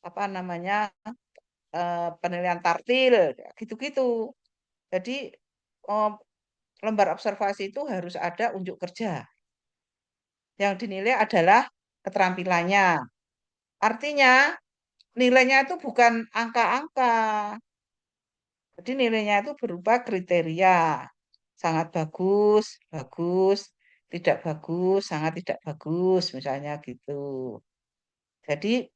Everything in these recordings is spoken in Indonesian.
apa namanya penilaian tartil, gitu-gitu. Jadi eh, lembar observasi itu harus ada unjuk kerja. Yang dinilai adalah keterampilannya. Artinya nilainya itu bukan angka-angka. Jadi nilainya itu berupa kriteria. Sangat bagus, bagus, tidak bagus, sangat tidak bagus, misalnya gitu. Jadi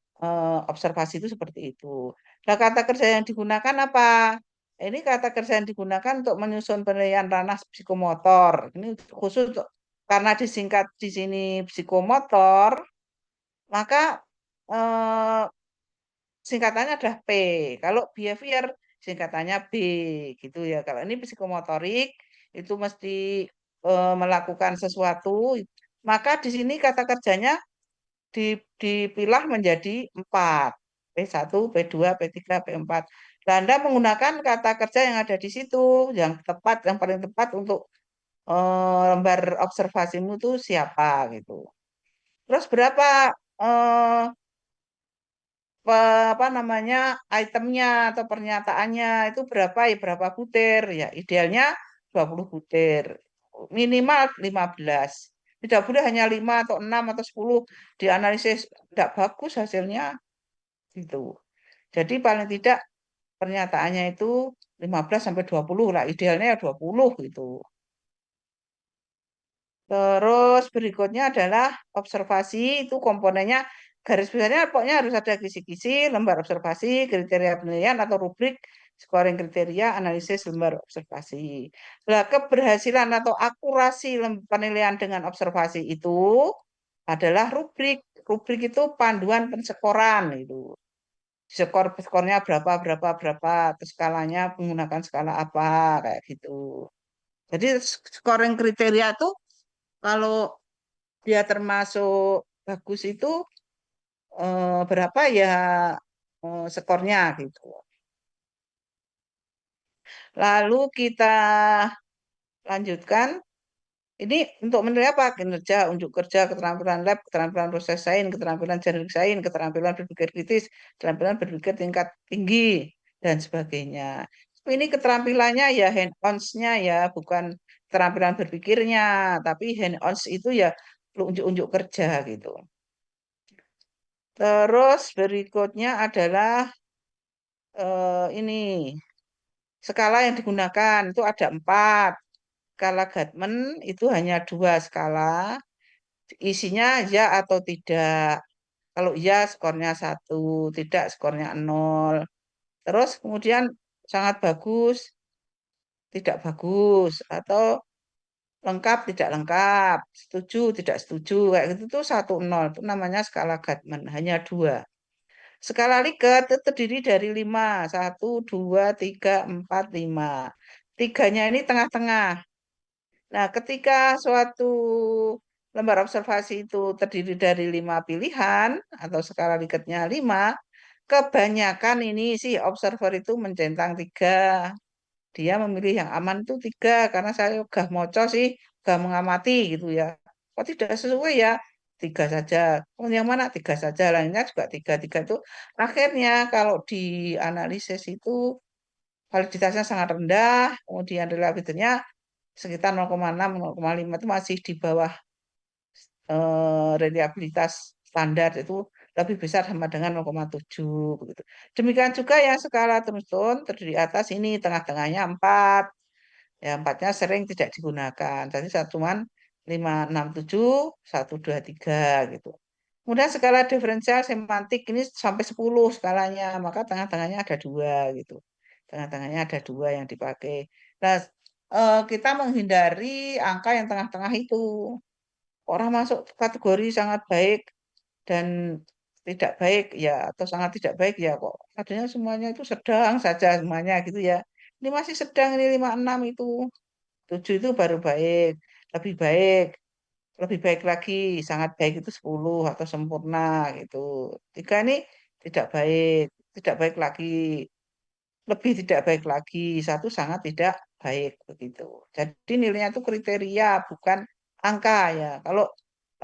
observasi itu seperti itu. Nah, kata kerja yang digunakan apa? Ini kata kerja yang digunakan untuk menyusun penilaian ranah psikomotor. Ini khusus untuk, karena disingkat di sini psikomotor, maka eh, singkatannya adalah P. Kalau behavior singkatannya B gitu ya. Kalau ini psikomotorik itu mesti melakukan sesuatu, maka di sini kata kerjanya dipilah menjadi 4. P1, P2, P3, P4. Nah, Anda menggunakan kata kerja yang ada di situ, yang tepat, yang paling tepat untuk lembar observasimu itu siapa gitu. Terus berapa eh, apa namanya itemnya atau pernyataannya itu berapa ya, berapa butir ya, idealnya 20 butir, minimal 15. Tidak boleh hanya 5 atau 6 atau 10 dianalisis tidak bagus hasilnya gitu. Jadi paling tidak pernyataannya itu 15 sampai 20 lah, idealnya ya 20 gitu. Terus berikutnya adalah observasi, itu komponennya garis besarnya pokoknya harus ada kisi-kisi, lembar observasi, kriteria penilaian atau rubrik, scoring kriteria, analisis lembar observasi. Nah, keberhasilan atau akurasi penilaian dengan observasi itu adalah rubrik. Rubrik itu panduan pensekoran itu. Skornya berapa, berapa, berapa, terus skalanya menggunakan skala apa, kayak gitu. Jadi scoring kriteria itu kalau dia termasuk bagus itu berapa ya skornya gitu. Lalu kita lanjutkan. Ini untuk menilai apa? Kinerja, unjuk kerja, keterampilan lab, keterampilan proses sains, keterampilan jurnalistik sains, keterampilan berpikir kritis, keterampilan berpikir tingkat tinggi, dan sebagainya. Ini keterampilannya ya hand-ons-nya ya, bukan keterampilan berpikirnya, tapi hand-ons itu ya unjuk-unjuk kerja gitu. Terus berikutnya adalah ini skala yang digunakan itu ada 4. Skala Gatman itu hanya 2 skala, isinya ya atau tidak. Kalau ya skornya 1, tidak skornya 0. Terus kemudian sangat bagus, tidak bagus, atau lengkap, tidak lengkap, setuju, tidak setuju, kayak gitu tuh 1, 0. Itu namanya skala Gatman, hanya 2. Skala Likert itu terdiri dari 5, 1, 2, 3, 4, 5. Tiganya ini tengah-tengah. Nah, ketika suatu lembar observasi itu terdiri dari 5 pilihan atau skala Likertnya 5, kebanyakan ini sih observer itu mencentang 3. Dia memilih yang aman itu 3 karena saya gak moco sih, gak mengamati gitu ya. Kok tidak sesuai ya? 3 saja. Oh, yang mana? 3 saja. Lainnya juga 3. 3 itu akhirnya kalau dianalisis itu validitasnya sangat rendah, kemudian reliabilitasnya sekitar 0,6, 0,5 itu masih di bawah reliabilitas standar itu lebih besar sama dengan 0,7 begitu. Demikian juga yang skala Thurstone terdiri atas ini tengah-tengahnya 4. Ya, 4-nya sering tidak digunakan. Jadi satuan 5, 6, 7, 1, 2, 3 gitu. Kemudian skala diferensial semantik ini sampai 10 skalanya, maka tengah-tengahnya ada 2 gitu. Tengah-tengahnya ada 2 yang dipakai. Nah, kita menghindari angka yang tengah-tengah itu. Orang masuk kategori sangat baik dan tidak baik ya, atau sangat tidak baik ya, kok adanya semuanya itu sedang saja semuanya gitu ya. Ini masih sedang, ini 5, 6 itu. 7 itu baru baik, lebih baik, lebih baik lagi, sangat baik itu 10 atau sempurna gitu. 3 ini tidak baik, tidak baik lagi, lebih tidak baik lagi, 1 sangat tidak baik begitu. Jadi nilainya itu kriteria bukan angka ya. Kalau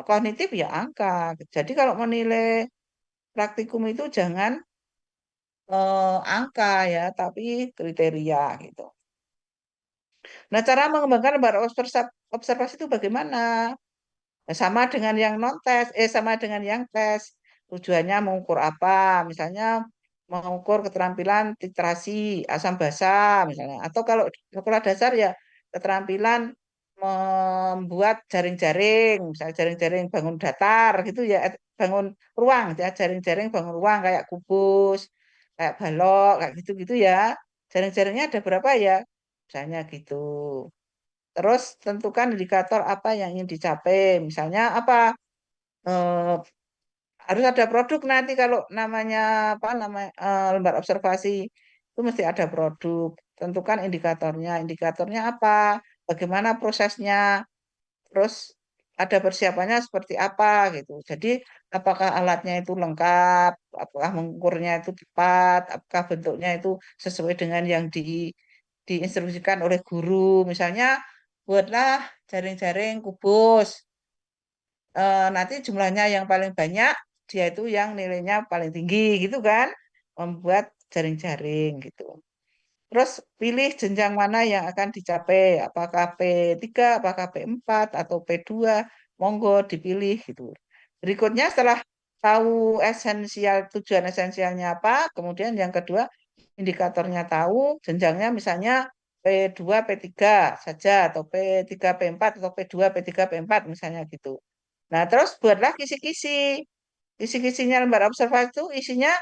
kognitif ya angka. Jadi kalau menilai praktikum itu jangan angka ya, tapi kriteria gitu. Nah, cara mengembangkan lembar observasi itu bagaimana? Nah, sama dengan yang non tes, sama dengan yang tes. Tujuannya mengukur apa? Misalnya mengukur keterampilan literasi, asam basa misalnya. Atau kalau sekolah dasar ya keterampilan membuat jaring-jaring, misalnya jaring-jaring bangun datar gitu ya, bangun ruang ya, jaring-jaring bangun ruang kayak kubus, kayak balok, kayak gitu-gitu ya. Jaring-jaringnya ada berapa ya? Misalnya gitu. Terus tentukan indikator apa yang ingin dicapai. Misalnya apa? Eh, harus ada produk nanti kalau namanya apa namanya lembar observasi itu mesti ada produk. Tentukan indikatornya. Indikatornya apa? Bagaimana prosesnya? Terus ada persiapannya seperti apa gitu. Jadi apakah alatnya itu lengkap? Apakah mengukurnya itu tepat? Apakah bentuknya itu sesuai dengan yang diinstruksikan oleh guru? Misalnya buatlah jaring-jaring kubus. Nanti jumlahnya yang paling banyak, dia itu yang nilainya paling tinggi gitu kan. Membuat jaring-jaring gitu. Terus pilih jenjang mana yang akan dicapai, apakah P3, apakah P4, atau P2, monggo dipilih gitu. Berikutnya setelah tahu esensial, tujuan esensialnya apa, kemudian yang kedua indikatornya tahu, jenjangnya misalnya P2, P3 saja, atau P3, P4, atau P2, P3, P4 misalnya gitu. Nah, terus buatlah kisi-kisi. Kisi-kisinya lembar observasi itu isinya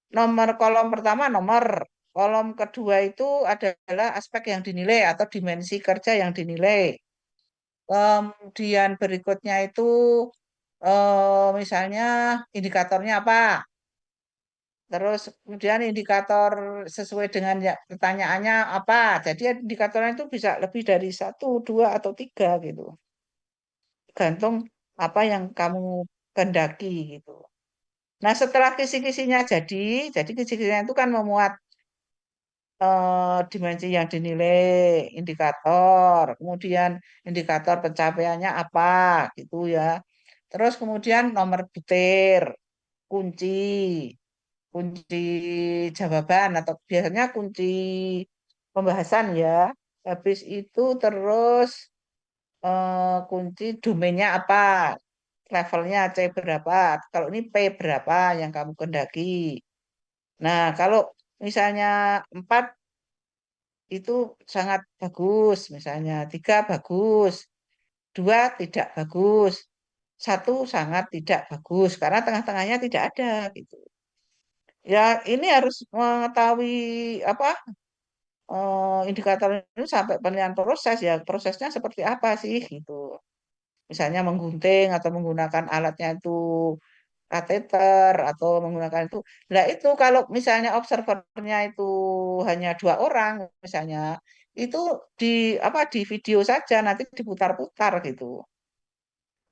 nomor kolom pertama nomor, kolom kedua itu adalah aspek yang dinilai atau dimensi kerja yang dinilai. Kemudian berikutnya itu misalnya indikatornya apa? Terus kemudian indikator sesuai dengan ya, pertanyaannya apa? Jadi indikatornya itu bisa lebih dari satu, dua, atau tiga gitu. Gantung apa yang kamu kehendaki gitu. Nah, setelah kisi-kisinya jadi kisi-kisinya itu kan memuat dimensi yang dinilai, indikator, kemudian indikator pencapaiannya apa gitu ya. Terus kemudian nomor butir, kunci, kunci jawaban atau biasanya kunci pembahasan ya. Habis itu terus kunci domainnya apa, levelnya C berapa, kalau ini P berapa yang kamu kendaki. Nah, kalau misalnya 4 itu sangat bagus, misalnya 3 bagus, 2 tidak bagus, satu sangat tidak bagus, karena tengah-tengahnya tidak ada gitu. Ya, ini harus mengetahui apa indikator ini sampai penilaian proses ya, prosesnya seperti apa sih gitu. Misalnya menggunting atau menggunakan alatnya itu kateter atau menggunakan itu. Nah itu kalau misalnya observernya itu hanya 2 orang misalnya, itu di apa di video saja nanti diputar-putar gitu.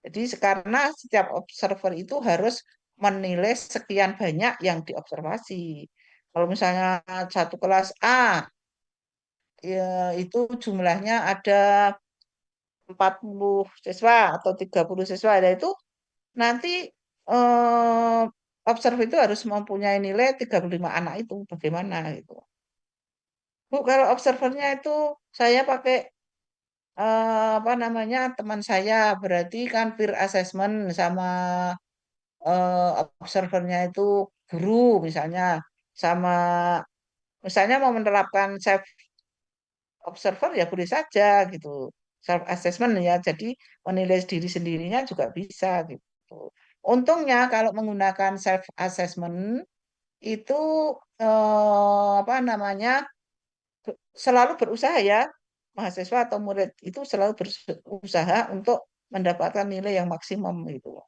Jadi karena setiap observer itu harus menilai sekian banyak yang diobservasi. Kalau misalnya satu kelas A ya, itu jumlahnya ada 40 siswa atau 30 siswa, ada itu nanti eh, observer itu harus mempunyai nilai 35 anak itu bagaimana itu. Bu, kalau observernya itu saya pakai apa namanya teman saya berarti kan peer assessment sama observernya itu guru misalnya sama misalnya mau menerapkan self observer ya boleh saja gitu. Self assessment ya. Jadi menilai diri sendirinya juga bisa gitu. Untungnya kalau menggunakan self assessment itu apa namanya selalu berusaha ya mahasiswa atau murid itu selalu berusaha untuk mendapatkan nilai yang maksimum gitu.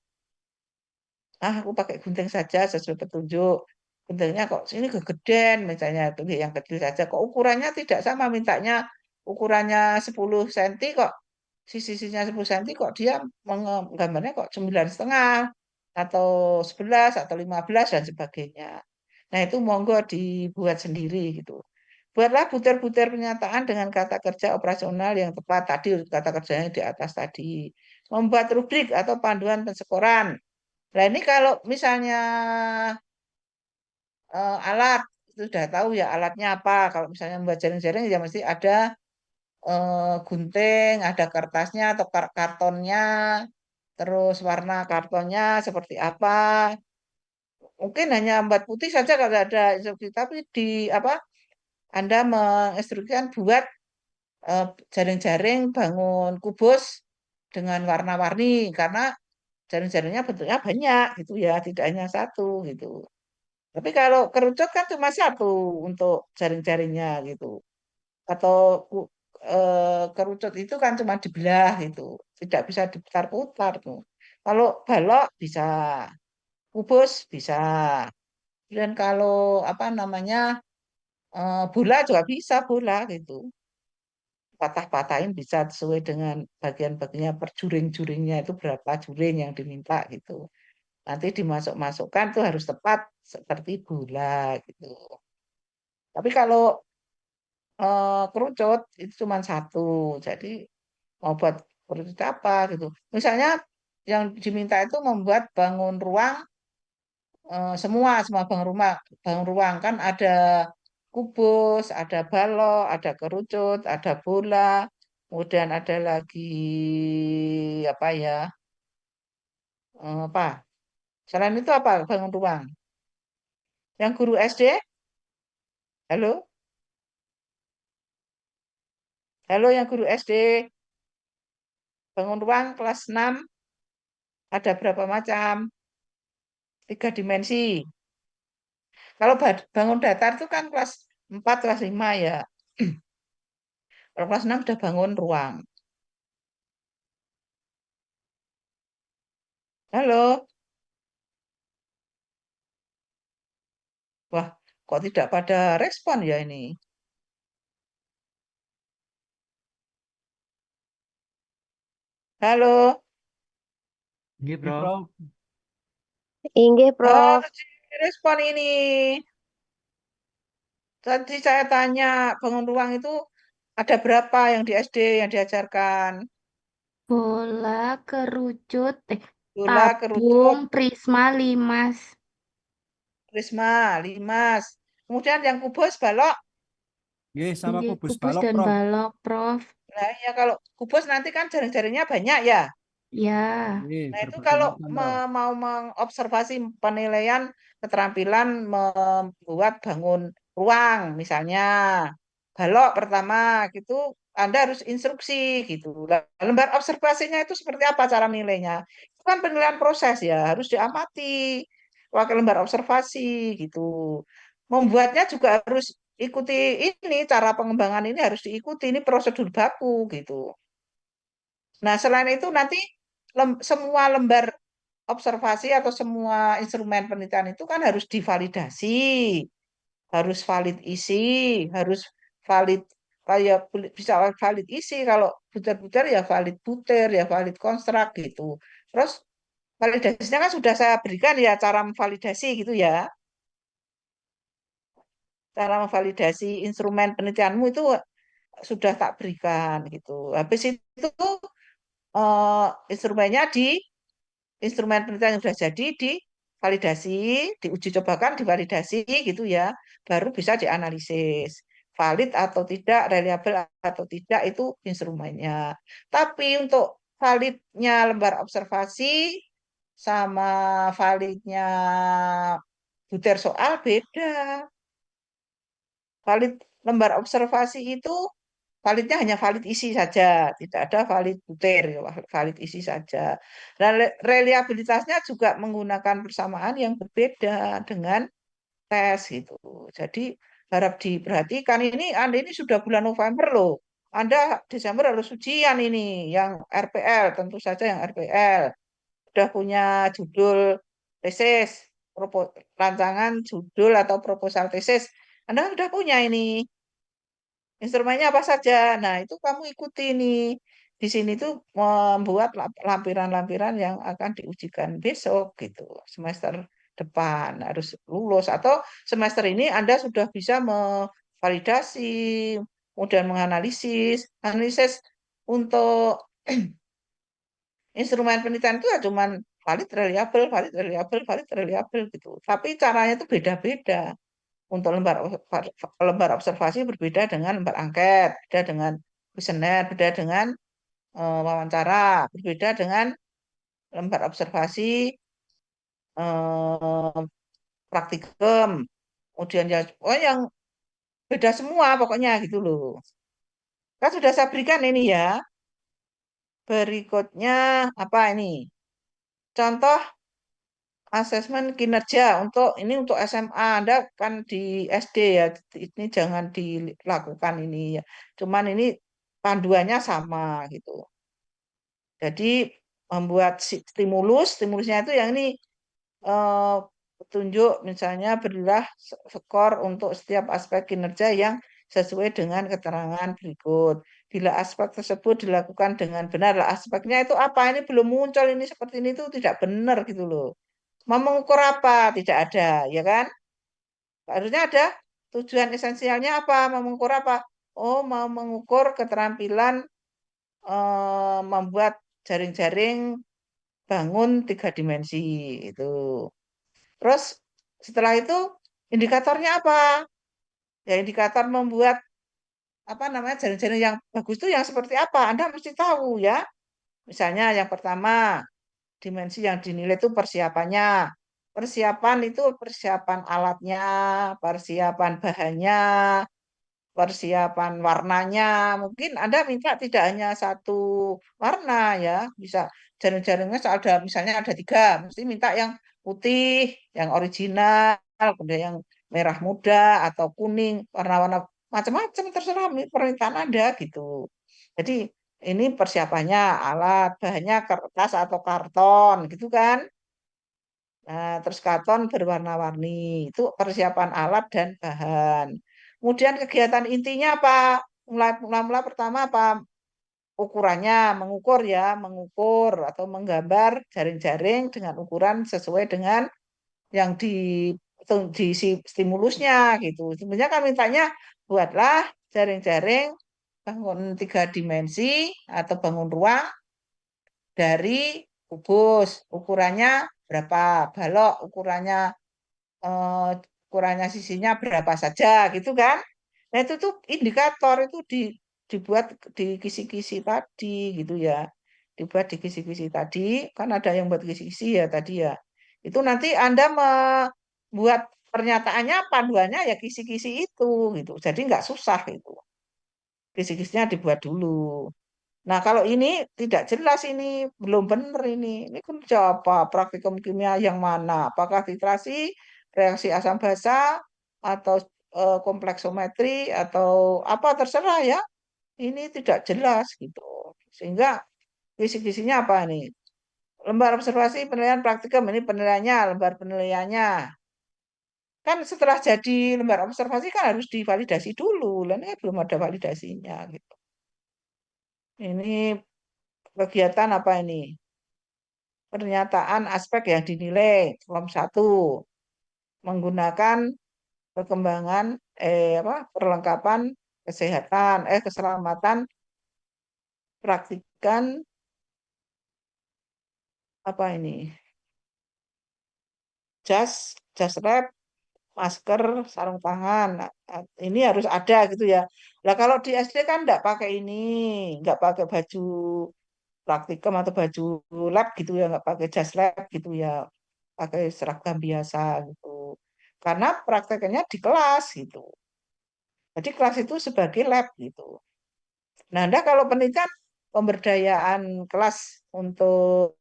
Ah, aku pakai gunting saja sesuai petunjuk. Guntingnya kok sini kegedean misalnya itu yang kecil saja. Kok ukurannya tidak sama mintanya ukurannya 10 cm kok sisinya 10 cm kok dia menggambarnya kok 9,5 atau 11 atau 15 dan sebagainya. Nah, itu monggo dibuat sendiri gitu. Buatlah butir-butir pernyataan dengan kata kerja operasional yang tepat tadi kata kerjanya di atas tadi. Membuat rubrik atau panduan pensekoran. Nah, ini kalau misalnya alat sudah tahu ya alatnya apa. Kalau misalnya membuat jaring-jaring ya mesti ada gunting, ada kertasnya atau kartonnya, terus warna kartonnya seperti apa. Mungkin hanya membuat putih saja kalau ada instruksi, tapi di apa Anda menginstruksikan buat eh, jaring-jaring bangun kubus dengan warna-warni karena jaring-jaringnya bentuknya banyak gitu ya, tidak hanya satu gitu. Tapi kalau kerucut kan cuma satu untuk jaring-jaringnya gitu. Atau kerucut itu kan cuma dibelah gitu, tidak bisa diputar-putar tuh. Kalau balok bisa, kubus bisa. Dan kalau apa namanya bola juga bisa bola gitu. Patah-patahin bisa sesuai dengan bagian-bagiannya per juring-juringnya itu berapa juring yang diminta gitu. Nanti dimasuk-masukkan tuh harus tepat seperti bola gitu. Tapi kalau kerucut itu cuma satu. Jadi mau buat kerucut apa gitu. Misalnya yang diminta itu membuat bangun ruang semua bangun ruang kan ada kubus, ada balok, ada kerucut, ada bola, kemudian ada lagi apa ya? Apa? Selain itu apa bangun ruang? Yang guru SD, halo? Halo yang guru SD, bangun ruang kelas 6 ada berapa macam? Tiga dimensi. Kalau bangun datar itu kan kelas 4 kelas 5 ya. Kalau kelas 6 sudah bangun ruang. Halo? Wah, kok tidak pada respon ya ini? Halo? Nggih, Iya, Prof. Prof. Inggih, Prof. Harus respon ini. Tadi saya tanya, bangun ruang itu ada berapa yang di SD yang diajarkan? Bola, kerucut, Bola, tabung, kerucut, prisma, limas. prisma, limas. Kemudian yang kubus, balok. Nggih, sama Inggih, kubus kubus balok, dan Prof. balok, Prof. Nah, ya kalau kubus nanti kan jaring-jaringnya banyak ya. Ya, Nggih, Nah, itu berbagai kalau macam, Prof. mau mengobservasi penilaian keterampilan membuat bangun ruang, misalnya balok pertama gitu, Anda harus instruksi gitu. Lah, lembar observasinya itu seperti apa cara nilainya? Itu kan penilaian proses ya, harus diamati pakai lembar observasi gitu. Membuatnya juga harus ikuti ini cara pengembangan ini harus diikuti ini prosedur baku gitu. Nah, selain itu nanti semua lembar observasi atau semua instrumen penelitian itu kan harus divalidasi, harus valid isi, harus valid kayak bisa valid isi kalau butir-butir ya valid butir ya valid konstrak gitu. Terus validasinya kan sudah saya berikan ya cara memvalidasi gitu ya. Cara memvalidasi instrumen penelitianmu itu sudah tak berikan gitu. Habis itu eh, instrumennya instrumen penelitian yang sudah jadi divalidasi, diuji cobakan, divalidasi gitu ya, baru bisa dianalisis. Valid atau tidak, reliable atau tidak itu instrumennya. Tapi untuk validnya lembar observasi sama validnya butir soal beda. Valid lembar observasi itu validnya hanya valid isi saja, tidak ada valid butir, ya, valid isi saja. Dan reliabilitasnya juga menggunakan persamaan yang berbeda dengan tes gitu. Jadi harap diperhatikan ini Anda ini sudah bulan November loh. Anda Desember harus ujian ini yang RPL, tentu saja yang RPL. Sudah punya judul tesis, rancangan judul atau proposal tesis. Anda sudah punya ini. Instrumennya apa saja? Nah, itu kamu ikuti nih. Di sini tuh membuat lampiran-lampiran yang akan diujikan besok gitu. Semester depan harus lulus atau semester ini Anda sudah bisa memvalidasi, kemudian menganalisis. Analisis untuk instrumen penelitian itu ya cuman valid, reliable, valid, reliable, valid, reliable gitu. Tapi caranya itu beda-beda. untuk lembar observasi berbeda dengan lembar angket, beda dengan kuesioner, beda dengan wawancara, berbeda dengan lembar observasi praktikum. Kemudian yang beda semua pokoknya gitu loh. Kan sudah saya berikan ini ya. Berikutnya apa ini? Contoh asesmen kinerja untuk SMA. Anda kan di SD ya. Ini jangan dilakukan ini ya. Cuman ini panduannya sama gitu. Jadi membuat stimulusnya itu yang ini petunjuk misalnya berilah skor untuk setiap aspek kinerja yang sesuai dengan keterangan berikut. Bila aspek tersebut dilakukan dengan benar, lah aspeknya itu apa? Ini belum muncul ini seperti ini itu tidak benar gitu loh. Mau mengukur apa? Tidak ada, ya kan? Harusnya ada tujuan esensialnya apa? Mau mengukur apa? Oh, mau mengukur keterampilan membuat jaring-jaring bangun 3 dimensi itu. Terus setelah itu indikatornya apa? Ya indikator membuat apa namanya jaring-jaring yang bagus itu yang seperti apa? Anda mesti tahu ya. Misalnya yang pertama, dimensi yang dinilai itu persiapannya. Persiapan itu persiapan alatnya, persiapan bahannya, persiapan warnanya. Mungkin Anda minta tidak hanya satu warna ya, bisa jaring-jaringnya ada misalnya ada 3, mesti minta yang putih, yang original, kemudian yang merah muda atau kuning, warna-warna macam-macam terserah permintaan Anda gitu. Jadi ini persiapannya alat, bahannya kertas atau karton gitu kan. Nah, terus karton berwarna-warni. Itu persiapan alat dan bahan. Kemudian kegiatan intinya apa? Mula-mula pertama apa? Ukurannya, mengukur ya, mengukur atau menggambar jaring-jaring dengan ukuran sesuai dengan yang di stimulusnya gitu. Sebenarnya kami mintanya buatlah jaring-jaring bangun 3 dimensi atau bangun ruang dari kubus. Ukurannya berapa? Balok eh, ukurannya sisinya berapa saja gitu kan. Nah itu tuh indikator itu dibuat di kisi-kisi tadi gitu ya. Dibuat di kisi-kisi tadi, kan ada yang buat kisi-kisi ya tadi ya. Itu nanti Anda membuat pernyataannya, panduannya ya kisi-kisi itu gitu. Jadi nggak susah itu. Kisi-kisinya dibuat dulu. Nah, kalau ini tidak jelas ini, belum benar ini. Ini kerja apa? Praktikum kimia yang mana? Apakah titrasi, reaksi asam basa, atau kompleksometri, atau apa terserah ya. Ini tidak jelas gitu. Sehingga kisi-kisinya apa nih? Lembar observasi penilaian praktikum, ini penilaiannya, lembar penilaiannya. Kan setelah jadi lembar observasi kan harus divalidasi dulu. Lainnya belum ada validasinya gitu. Ini kegiatan apa ini? Pernyataan aspek yang dinilai kolom 1 menggunakan perkembangan perlengkapan kesehatan keselamatan praktikan apa ini jas lab, masker, sarung tangan. Nah, ini harus ada gitu ya. Nah kalau di SD kan enggak pakai ini, enggak pakai baju praktikum atau baju lab gitu ya, nggak pakai jas lab gitu ya, pakai seragam biasa gitu. Karena praktekannya di kelas gitu. Jadi kelas itu sebagai lab gitu. Nah, Anda kalau penelitian pemberdayaan kelas untuk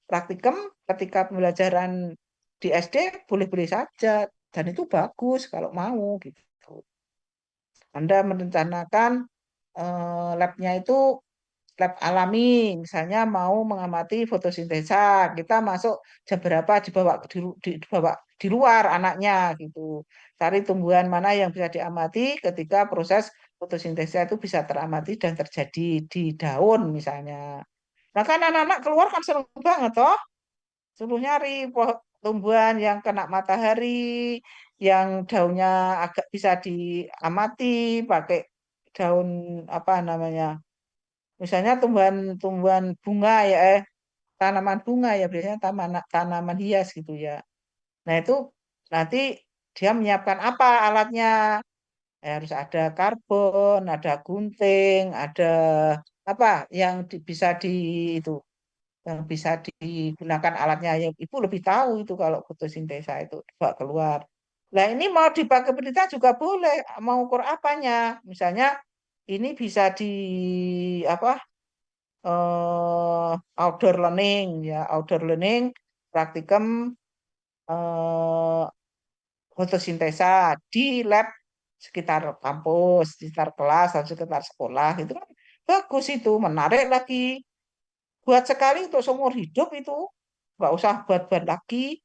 praktikum ketika pembelajaran di SD boleh-boleh saja dan itu bagus kalau mau gitu. Anda merencanakan labnya itu lab alami, misalnya mau mengamati fotosintesa, kita masuk jam berapa dibawa di luar anaknya gitu. Cari tumbuhan mana yang bisa diamati ketika proses fotosintesa itu bisa teramati dan terjadi di daun misalnya. Nah kan anak-anak keluar kan seneng banget toh, suruh nyari tumbuhan yang kena matahari, yang daunnya agak bisa diamati pakai daun apa namanya, misalnya tumbuhan bunga ya, tanaman bunga ya biasanya tanaman hias gitu ya. Nah itu nanti dia menyiapkan apa alatnya. Harus ada karbon, ada gunting, ada apa yang bisa itu yang bisa digunakan alatnya. Ya, ibu lebih tahu itu kalau fotosintesa itu dibawa keluar. Nah ini mau dipakai penelitian juga boleh, mau ukur apanya. Misalnya ini bisa di apa outdoor learning ya, outdoor learning praktikum eh, fotosintesa di lab sekitar kampus, di sekitar kelas, atau sekitar sekolah itu kan bagus itu, menarik lagi. Buat sekali untuk seumur hidup itu, nggak usah buat-buat lagi.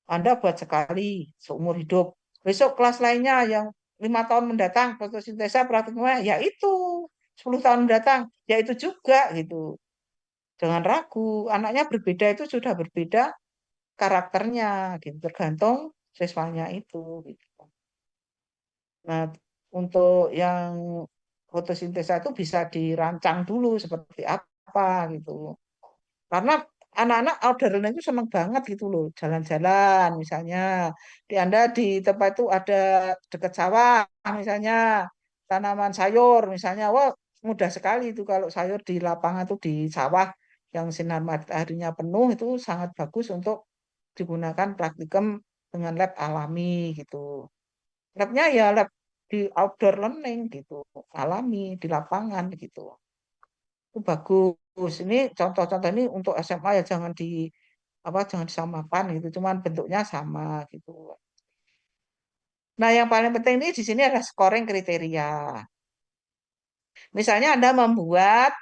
Anda buat sekali seumur hidup. Besok kelas lainnya yang 5 tahun mendatang fotosintesa praktiknya, ya itu 10 tahun mendatang, ya itu juga gitu. Jangan ragu, anaknya berbeda itu sudah berbeda karakternya gitu, tergantung siswanya itu. Gitu. Nah, untuk yang fotosintesa itu bisa dirancang dulu seperti apa gitu. Karena anak-anak outdoor learning itu seneng banget gitu loh, jalan-jalan misalnya. Di Anda di tempat itu ada dekat sawah misalnya, tanaman sayur misalnya. Wah, mudah sekali itu kalau sayur di lapangan tuh di sawah yang sinar mataharinya penuh itu sangat bagus untuk digunakan praktikum dengan lab alami gitu. Labnya ya lab di outdoor learning gitu, alami di lapangan gitu. Itu bagus. Ini contoh-contoh ini untuk SMA ya jangan di apa jangan disamakan gitu, cuman bentuknya sama gitu. Nah, yang paling penting ini di sini adalah scoring kriteria. Misalnya Anda membuat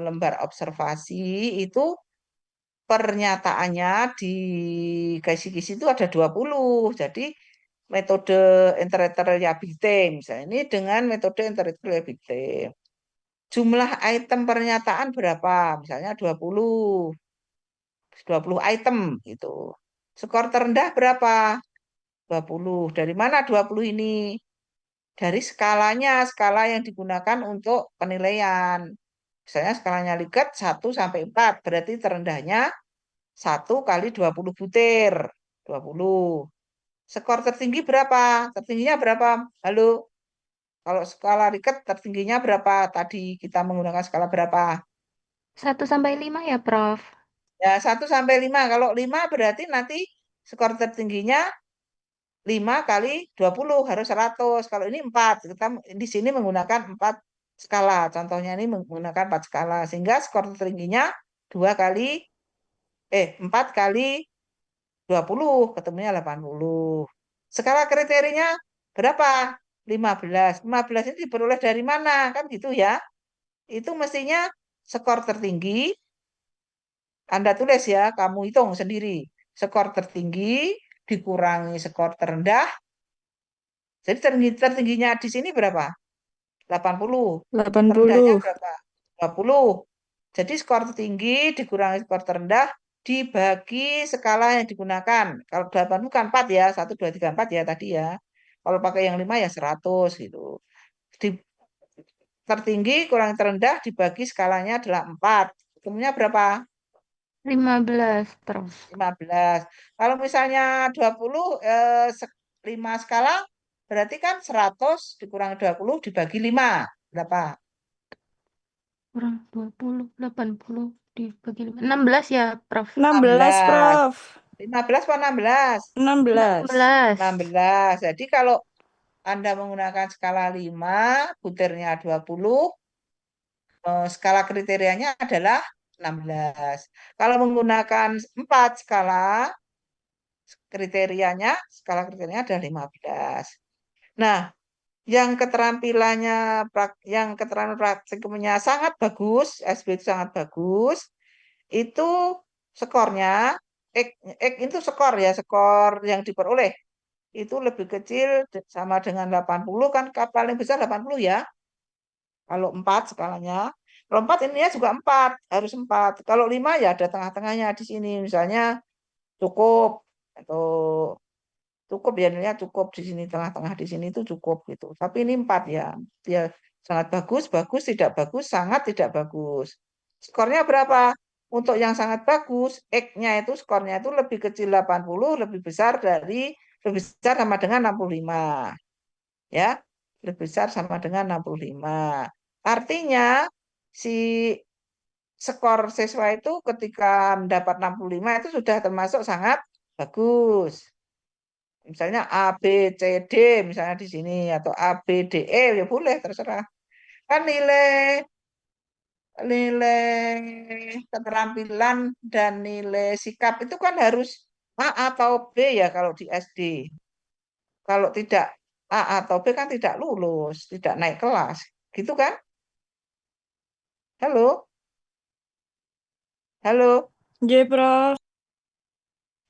lembar observasi itu pernyataannya di kisi-kisi itu ada 20. Jadi metode interreliability misalnya ini dengan metode interreliability. Jumlah item pernyataan berapa? Misalnya 20 item gitu. Skor terendah berapa? 20. Dari mana 20 ini? Dari skalanya, skala yang digunakan untuk penilaian. Misalnya skalanya Likert 1 sampai 4, berarti terendahnya 1 kali 20 butir. 20. Skor tertinggi berapa? Tertingginya berapa? Halo? Kalau skala Likert tertingginya berapa? Tadi kita menggunakan skala berapa? 1 sampai 5 ya, Prof. Ya, 1 sampai 5. Kalau 5 berarti nanti skor tertingginya 5 kali 20 harus 100. Kalau ini 4. Kita di sini menggunakan 4 skala. Contohnya ini menggunakan 4 skala. Sehingga skor tertingginya 4 kali 20 ketemunya 80. Skala kriterianya berapa? 15. 15 ini diperoleh dari mana? Kan gitu ya. Itu mestinya skor tertinggi Anda tulis ya, kamu hitung sendiri. Skor tertinggi dikurangi skor terendah. Jadi tertingginya di sini berapa? 80. Terendahnya 80. berapa? 20. Jadi skor tertinggi dikurangi skor terendah dibagi skala yang digunakan. Kalau 8 bukan 4 ya, 1, 2, 3, 4 ya tadi ya. Kalau pakai yang 5 ya 100 gitu. Di, tertinggi kurang terendah dibagi skalanya adalah 4. Ketemunya berapa? 15, Prof. 15. Kalau misalnya 20, 5 skala, berarti kan 100 dikurangi 20 dibagi 5. Berapa? Kurang 20, 80 dibagi 5. 16 ya, Prof. 16, 16. Prof. 15 atau 16? 16. 16. 16. Jadi kalau Anda menggunakan skala 5, butirnya 20, skala kriterianya adalah 16. Kalau menggunakan 4 skala kriterianya adalah 15. Nah, yang keterampilan praktikumnya sangat bagus, SB itu sangat bagus, itu skornya, X itu skor ya, skor yang diperoleh itu lebih kecil sama dengan 80 kan paling besar 80 ya. Kalau 4 skalanya. Kalau 4 ininya juga 4, harus 4. Kalau 5 ya ada tengah-tengahnya di sini misalnya cukup atau cukup ya nilainya cukup di sini tengah-tengah di sini itu cukup gitu. Tapi ini 4 ya. Dia sangat bagus, bagus, tidak bagus, sangat tidak bagus. Skornya berapa? Untuk yang sangat bagus, X-nya itu skornya itu lebih kecil 80, lebih besar dari lebih besar sama dengan 65. Ya, lebih besar sama dengan 65. Artinya si skor siswa itu ketika mendapat 65 itu sudah termasuk sangat bagus. Misalnya A, B, C, D misalnya di sini atau A, B, D, E ya boleh terserah. Kan nilai nilai keterampilan dan nilai sikap itu kan harus A atau B ya kalau di SD. Kalau tidak A atau B kan tidak lulus, tidak naik kelas. Gitu kan? Halo? Halo? Nggih, Prof.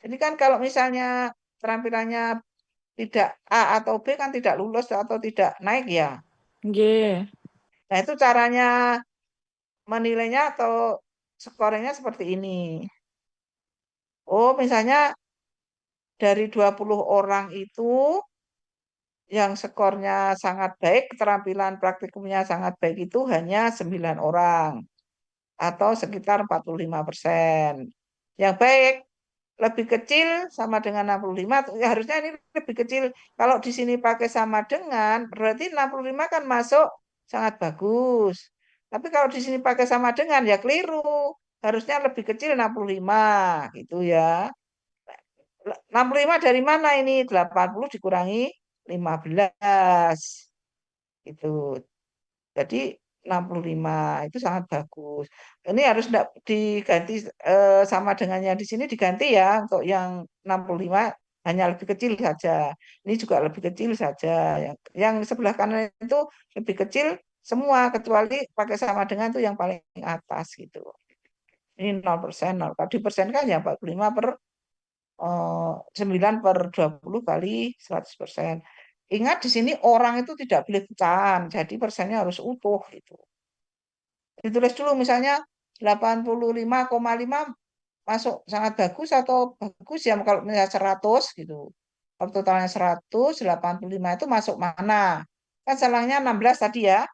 Jadi kan kalau misalnya keterampilannya tidak A atau B kan tidak lulus atau tidak naik ya. Nggih. Nah, itu caranya menilainya atau skornya seperti ini. Oh, misalnya dari 20 orang itu yang skornya sangat baik, keterampilan praktikumnya sangat baik itu hanya 9 orang atau sekitar 45%. Yang baik lebih kecil sama dengan 65, ya harusnya ini lebih kecil. Kalau di sini pakai sama dengan, berarti 65 kan masuk sangat bagus. Tapi kalau di sini pakai sama dengan, ya keliru. Harusnya lebih kecil 65, gitu ya. 65 dari mana ini? 80 dikurangi 15. Gitu. Jadi 65 itu sangat bagus. Ini harus diganti sama dengannya di sini diganti ya untuk yang 65 hanya lebih kecil saja. Ini juga lebih kecil saja. Yang sebelah kanan itu lebih kecil semua kecuali pakai sama dengan itu yang paling atas gitu. Ini 0%, 0. Kalau dipersenkan ya 45 per 9 per 20 kali 100%. Ingat di sini orang itu tidak boleh pecahan, jadi persennya harus utuh gitu. Ditulis dulu misalnya 85,5 masuk sangat bagus atau bagus ya kalau misalnya 100 gitu. Kalau totalnya 185 itu masuk mana? Kan salahnya 16 tadi ya.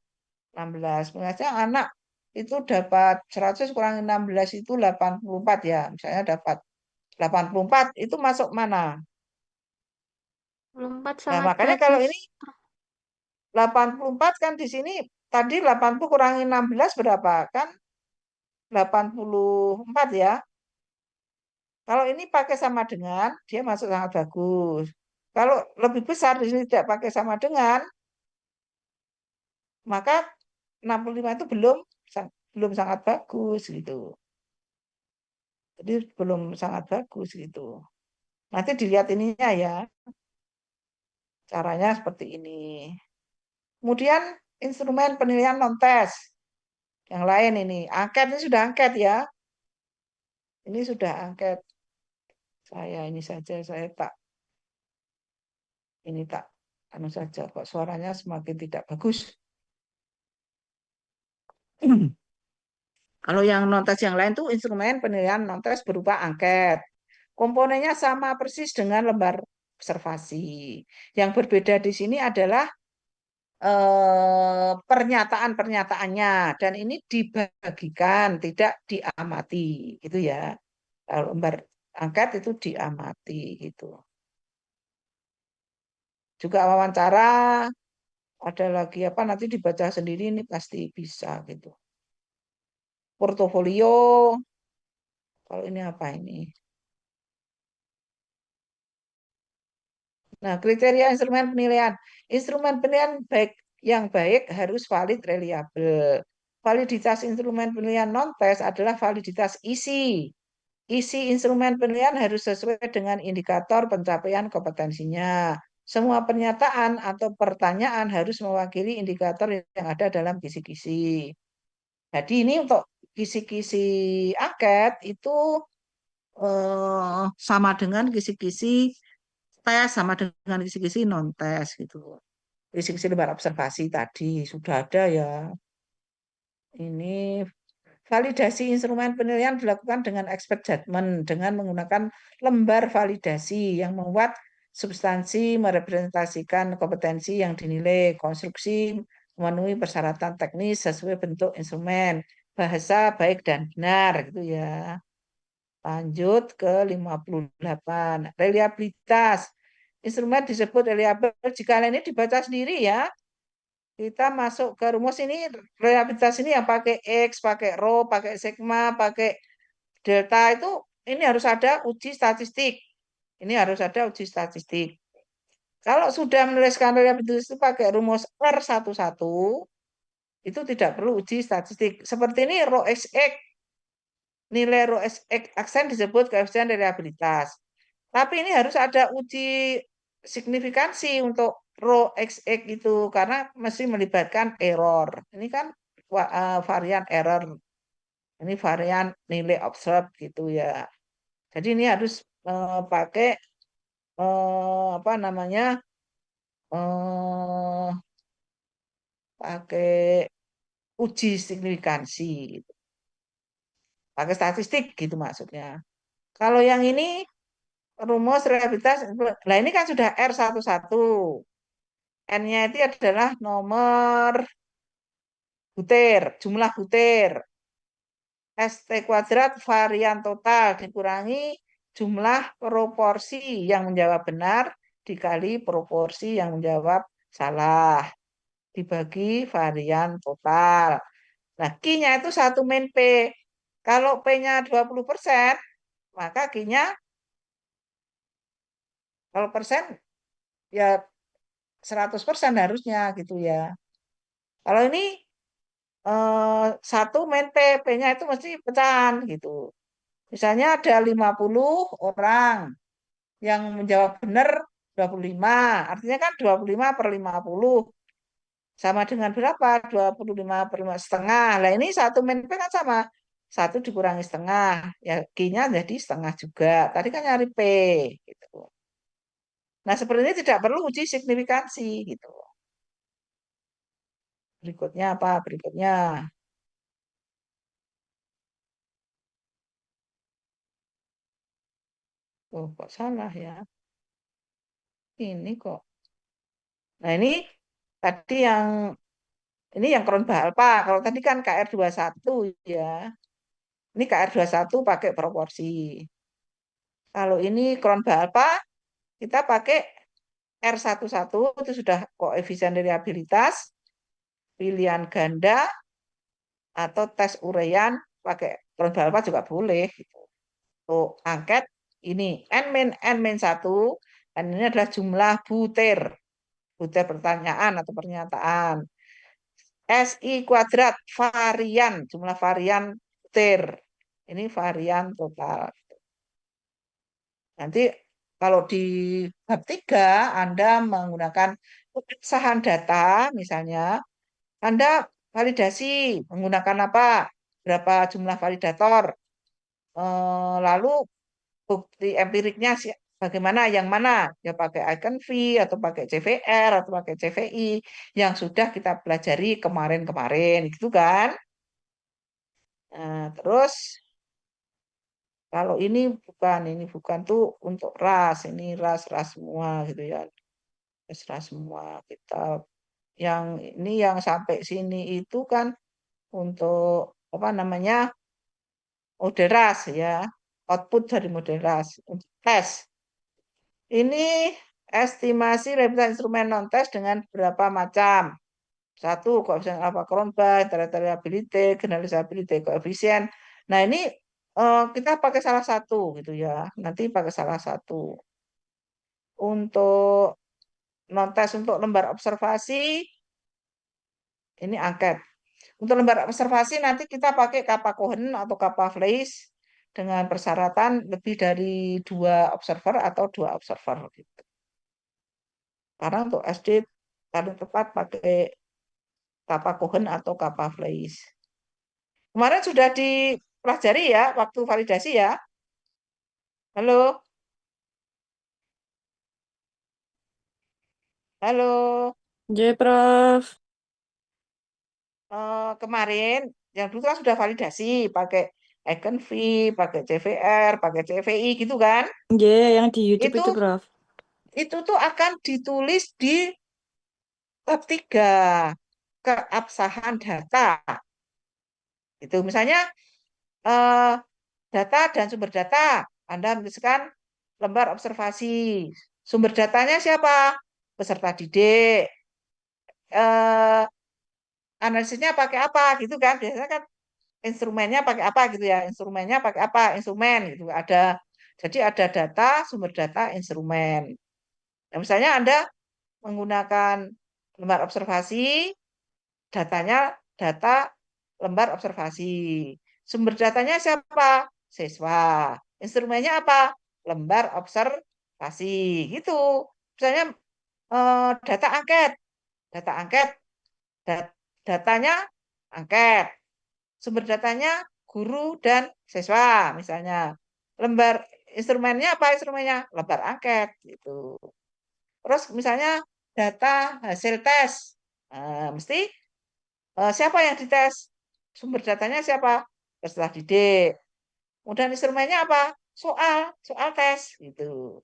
16. Misalnya anak itu dapat 100 kurangi 16 itu 84 ya. Misalnya dapat 84 itu masuk mana? 24 Nah, sangat makanya kalau bagus. ini 84 kan di sini tadi 80 kurangi 16 berapa? Kan 84 ya. Kalau ini pakai sama dengan, dia masuk sangat bagus. Kalau lebih besar di sini tidak pakai sama dengan, maka 65 itu belum sangat bagus gitu. Jadi belum sangat bagus gitu. Nanti dilihat ininya ya. Caranya seperti ini. Kemudian instrumen penilaian non-tes. Yang lain ini, angket ini sudah angket ya. Ini sudah angket. Saya ini saja, saya tak, ini tak, anu saja kok suaranya semakin tidak bagus. Kalau yang non-tes yang lain tuh instrumen penilaian non-tes berupa angket. Komponennya sama persis dengan lembar observasi. Yang berbeda di sini adalah pernyataan-pernyataannya dan ini dibagikan, tidak diamati, gitu ya. Kalau lembar angket itu diamati gitu. Juga wawancara, ada lagi apa nanti dibaca sendiri ini pasti bisa gitu. Portofolio, kalau ini apa ini? Nah, kriteria instrumen penilaian. Instrumen penilaian yang baik harus valid reliable. Validitas instrumen penilaian non-tes adalah validitas isi. Isi instrumen penilaian harus sesuai dengan indikator pencapaian kompetensinya. Semua pernyataan atau pertanyaan harus mewakili indikator yang ada dalam kisi-kisi. Jadi ini untuk kisi-kisi angket itu sama dengan kisi-kisi tes sama dengan kisi-kisi non tes gitu. Kisi-kisi lembar observasi tadi sudah ada ya. Ini validasi instrumen penilaian dilakukan dengan expert judgment dengan menggunakan lembar validasi yang memuat substansi merepresentasikan kompetensi yang dinilai, konstruksi memenuhi persyaratan teknis sesuai bentuk instrumen, bahasa baik dan benar gitu ya. Lanjut ke 58. Reliabilitas. instrumen disebut reliable jika ini dibaca sendiri ya. Kita masuk ke rumus ini, reliabilitas ini yang pakai X, pakai rho, pakai sigma, pakai delta itu ini harus ada uji statistik. Ini harus ada uji statistik. Kalau sudah menuliskan reliabilitas itu pakai rumus R11, itu tidak perlu uji statistik. Seperti ini rho XX, nilai rho XX aksen disebut koefisien reliabilitas. Tapi ini harus ada uji signifikansi untuk rho XX itu karena mesti melibatkan error. Ini kan varian error. Ini varian nilai observed gitu ya. Jadi ini harus pakai apa namanya? Pakai uji signifikansi gitu. Pakai statistik gitu maksudnya. Kalau yang ini rumus reliabilitas, nah ini kan sudah R11. N-nya itu adalah nomor butir, jumlah butir. ST kuadrat varian total dikurangi jumlah proporsi yang menjawab benar dikali proporsi yang menjawab salah. Dibagi varian total. Nah, Q-nya itu 1 min P. Kalau P-nya 20%, maka Q-nya kalau persen ya 100% harusnya gitu ya. Kalau ini 1 min P, P-nya itu mesti pecahan gitu. Misalnya ada 50 orang yang menjawab benar 25. Artinya kan 25 per 50. Sama dengan berapa? 25 per 5 setengah. Nah ini 1 min P kan sama. 1 dikurangi setengah. Ya Q-nya jadi setengah juga. Tadi kan nyari P. Gitu. Nah seperti ini tidak perlu uji signifikansi. Gitu. Berikutnya apa? Berikutnya. Oh kok salah ya. Ini kok. Nah ini tadi yang Cronbach alpha. Kalau tadi kan KR21 ya. Ini KR21 pakai proporsi. Kalau ini Cronbach alpha kita pakai R11 itu sudah koefisien reliabilitas, pilihan ganda atau tes urean pakai Cronbach alpha juga boleh. Gitu. Tuh, angket ini N-1, dan ini adalah jumlah butir. Butir pertanyaan atau pernyataan. SI kuadrat varian, jumlah varian butir. Ini varian total. Nanti kalau di bab 3 Anda menggunakan keabsahan data, misalnya Anda validasi menggunakan apa? Berapa jumlah validator? Lalu bukti empiriknya bagaimana? Yang mana? Ya pakai Eigenv atau pakai CVR atau pakai CVI yang sudah kita pelajari kemarin-kemarin, gitu kan? Nah, terus kalau ini bukan tuh untuk ras, ini ras semua gitu ya, ras semua kita. Yang ini yang sampai sini itu kan untuk apa namanya model ras ya, output dari model ras untuk tes. Ini estimasi reliabilitas instrumen non tes dengan berapa macam. Satu, koefisien alpha Cronbach, reliability, generalizability, koefisien. Nah ini kita pakai salah satu gitu ya. Nanti pakai salah satu. Untuk non tes untuk lembar observasi ini angket. Untuk lembar observasi nanti kita pakai kappa Cohen atau kappa Fleiss dengan persyaratan lebih dari 2 observer atau 2 observer gitu. Karena untuk SD paling tepat pakai kappa Cohen atau kappa Fleiss. Kemarin sudah dipelajari ya waktu validasi ya. Halo, halo. J, Prof. Kemarin yang dulu kan sudah validasi pakai Eigenv, pakai CVR, pakai CVI gitu kan. J, yang di YouTube Itu itu, Prof. itu tuh akan ditulis di bab 3 keabsahan data. Itu misalnya data dan sumber data. Anda menuliskan lembar observasi Sumber datanya siapa? Peserta didik. Eh, Analisisnya pakai apa gitu kan? Biasanya kan instrumennya pakai apa gitu ya? Instrumennya pakai apa? Instrumen gitu. Jadi ada data, sumber data, instrumen. Nah, misalnya Anda menggunakan lembar observasi, datanya data lembar observasi. Sumber datanya siapa? Siswa. Instrumennya apa? Lembar observasi. Gitu. Misalnya data angket. Data angket. Dat- Datanya angket. Sumber datanya guru dan siswa misalnya. Lembar instrumennya apa instrumennya? Lembar angket gitu. Terus misalnya data hasil tes. Mesti siapa yang dites? Sumber datanya siapa? Peserta didik. Kemudian instrumennya apa? Soal tes gitu.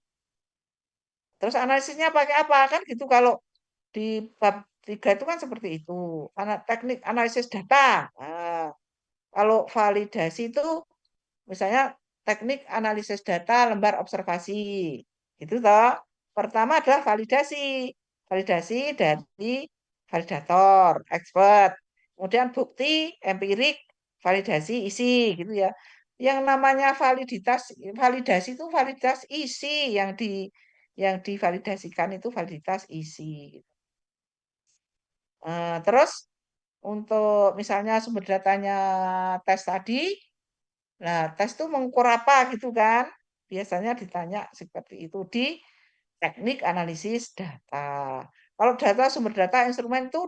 Terus analisisnya pakai apa? Kan gitu kalau di bab 3 itu kan seperti itu. Teknik analisis data. Nah, kalau validasi itu misalnya teknik analisis data lembar observasi. Itu toh. Pertama adalah validasi. Validasi dari validator, expert. Kemudian bukti empirik, validasi isi gitu ya. Yang namanya validasi itu validitas isi yang divalidasikan itu validitas isi. Terus untuk misalnya sumber datanya tes tadi, nah tes itu mengukur apa gitu kan? Biasanya ditanya seperti itu di teknik analisis data. Kalau data sumber data instrumen itu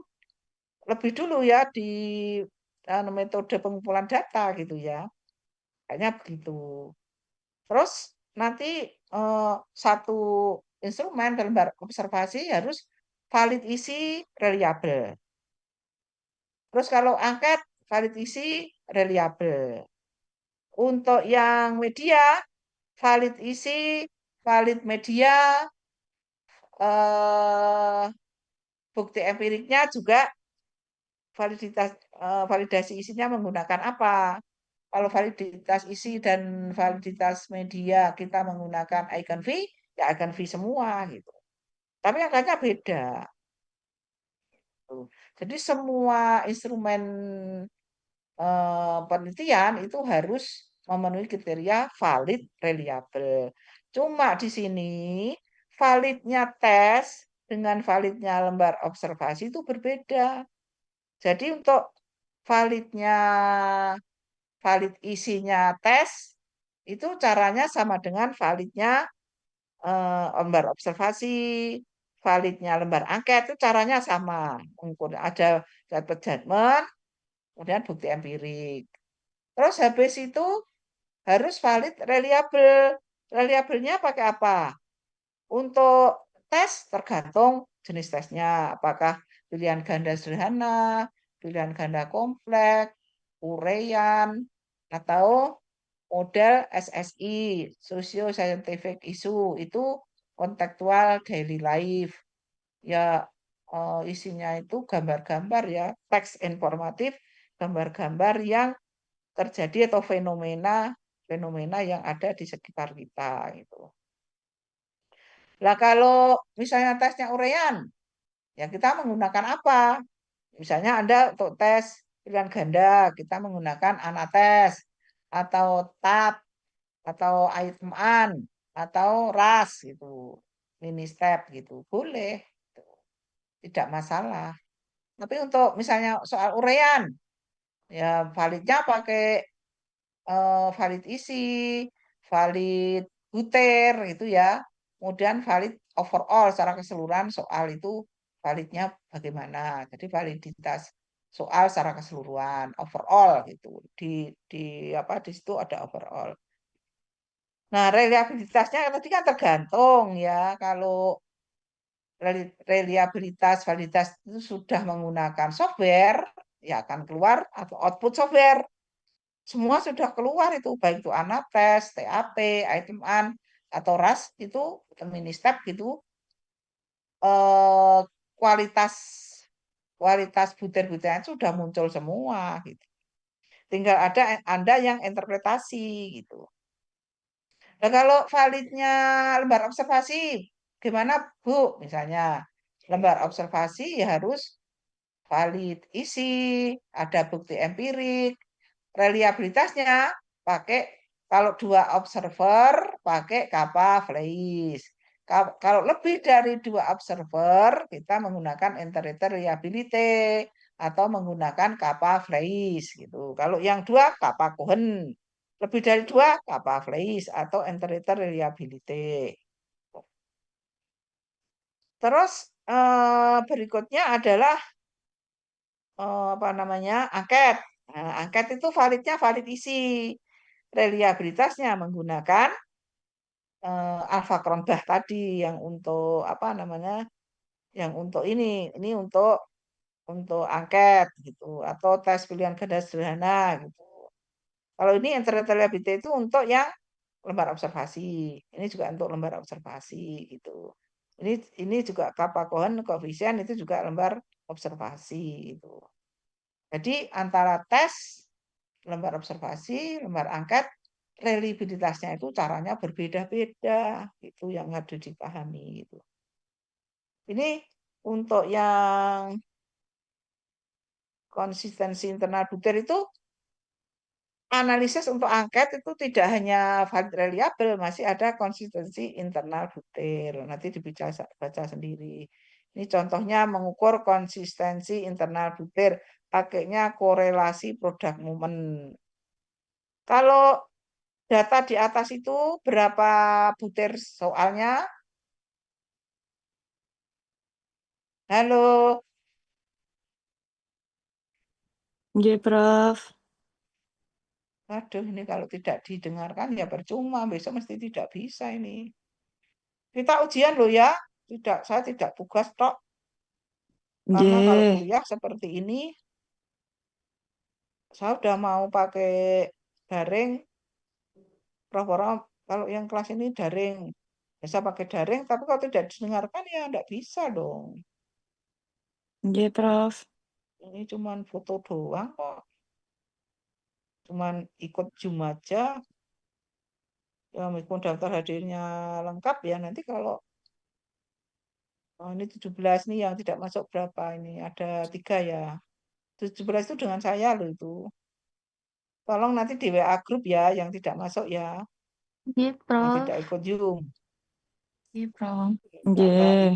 lebih dulu ya di metode pengumpulan data gitu ya. Kayaknya begitu. Terus nanti satu instrumen dalam observasi harus valid isi reliable. Terus kalau angket valid isi reliable. Untuk yang media valid isi, valid media, eh, bukti empiriknya juga validasi isinya menggunakan apa? Kalau validitas isi dan validitas media kita menggunakan icon V, ya icon V semua gitu. Tapi angkanya beda. Jadi semua instrumen penelitian itu harus memenuhi kriteria valid, reliable. Cuma di sini validnya tes dengan validnya lembar observasi itu berbeda. Jadi untuk validnya valid isinya tes itu caranya sama dengan validnya lembar observasi, validnya lembar angket itu caranya sama. Ada dapat judgment, kemudian bukti empirik. Terus habis itu harus valid reliable. Reliable-nya pakai apa? Untuk tes tergantung jenis tesnya. Apakah pilihan ganda sederhana, pilihan ganda kompleks, uraian, atau model SSI, Socio Scientific Issue, itu kontekstual daily life. Ya isinya itu gambar-gambar ya, teks informatif, gambar-gambar yang terjadi atau fenomena fenomena yang ada di sekitar kita gitu. Nah, kalau misalnya tesnya urean, ya kita menggunakan apa? Misalnya Anda untuk tes pilihan ganda, kita menggunakan anates atau TAP atau item an atau ras gitu. Mini step gitu. Boleh. Gitu. Tidak masalah. Tapi untuk misalnya soal urean, ya validnya pakai valid isi, valid butir gitu ya. Kemudian valid overall secara keseluruhan soal itu validnya bagaimana. Jadi validitas soal secara keseluruhan overall gitu. Di apa di situ ada overall. Nah, reliabilitasnya tadi kan tergantung ya. Kalau reliabilitas validitas itu sudah menggunakan software, ya akan keluar atau output software. Semua sudah keluar itu, baik itu Anates, TAP, Iteman, atau RAS, itu mini step gitu, eh, kualitas kualitas butir-butiran sudah muncul semua gitu. Tinggal ada Anda yang interpretasi gitu. Nah, kalau validnya lembar observasi, gimana Bu? Misalnya lembar observasi ya harus valid isi, ada bukti empirik, reliabilitasnya pakai kalau 2 observer pakai kappa Fleiss. Kalau lebih dari 2 observer kita menggunakan iterator reliability atau menggunakan kappa Fleiss gitu. Kalau yang 2 kappa Cohen. Lebih dari 2 kappa Fleiss atau iterator reliability. Terus berikutnya adalah apa namanya angket. Nah, angket itu validnya valid isi. Reliabilitasnya menggunakan alfa Cronbach tadi yang untuk apa namanya? Yang untuk ini untuk angket gitu atau tes pilihan ganda sederhana gitu. Kalau ini internet reliability itu untuk yang lembar observasi. Ini juga untuk lembar observasi gitu. Ini ini juga kappa Cohen koefisien itu juga lembar observasi gitu. Jadi antara tes lembar observasi, lembar angket, reliabilitasnya itu caranya berbeda-beda. Itu yang harus dipahami gitu. Ini untuk yang konsistensi internal butir itu analisis untuk angket itu tidak hanya valid reliable, masih ada konsistensi internal butir. Nanti baca sendiri. Ini contohnya mengukur konsistensi internal butir, pakainya korelasi produk momen. Kalau data di atas itu berapa butir soalnya? Halo, Nggih, Prof. waduh ini kalau tidak didengarkan ya percuma, besok mesti tidak bisa ini. Kita ujian loh ya, saya tidak tugas tok. Karena kalau Nggih. kuliah seperti ini, saya udah mau pakai daring, Prof. Kalau yang kelas ini daring, bisa pakai daring, tapi kalau tidak didengarkan ya enggak bisa dong. Nggih, Prof. Ini cuman foto doang kok, cuman ikut Zoom aja. Ya meskipun daftar hadirnya lengkap ya, nanti kalau ini 17 nih yang tidak masuk berapa ini, ada 3 ya. 17 itu dengan saya loh itu. Tolong nanti di WA grup ya yang tidak masuk ya, Iya, yang Prof. tidak ikut Zoom. Iya, Prof. Mbak Nggih.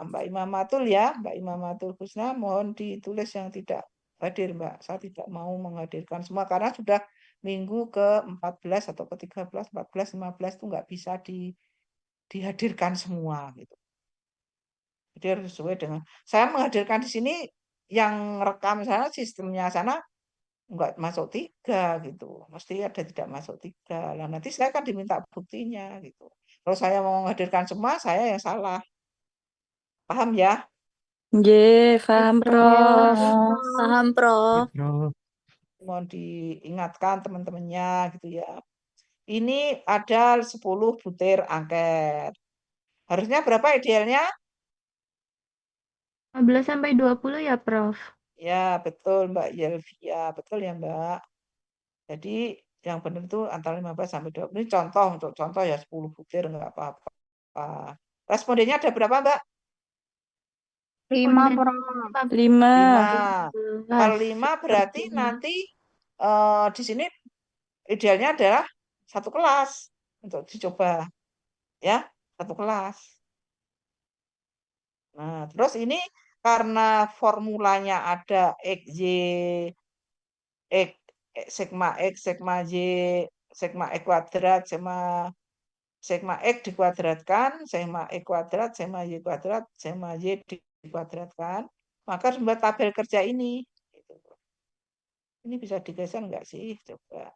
Mbak Imamatul ya, Mbak Imamatul Husna, mohon ditulis yang tidak hadir, Mbak. Saya tidak mau menghadirkan semua karena sudah minggu ke-14 atau ke-13, 14, 15 itu nggak bisa dihadirkan semua gitu. Jadi harus sesuai dengan saya menghadirkan di sini yang rekam sana sistemnya sana nggak masuk 3 gitu. Mesti ada tidak masuk 3. Lah nanti saya kan diminta buktinya gitu. Kalau saya mau menghadirkan semua, saya yang salah. Paham ya? Nggih, Iya, paham, Prof. Prof. Paham, Nggih, Prof. Prof. Mohon diingatkan teman-temannya gitu ya. Ini ada 10 butir angket. Harusnya berapa idealnya? 15 sampai 20 ya, Prof. Ya, betul Mbak Yelvia. Betul ya, Mbak. Jadi yang benar itu antara 15 sampai 20. Ini contoh, untuk contoh ya 10 butir nggak apa-apa. Respondennya ada berapa, Mbak? 5, Responden Prof. 5. 5. Kalau 15. 5 berarti nanti di sini idealnya adalah satu kelas untuk dicoba. Ya, satu kelas. Nah, terus ini karena formulanya ada XY, X, sigma X, sigma Y, sigma X kuadrat, sigma X dikuadratkan, sigma X kuadrat, sigma Y kuadrat, sigma Y dikuadratkan, maka harus membuat tabel kerja ini. Gitu. Ini bisa digeser nggak sih? Coba.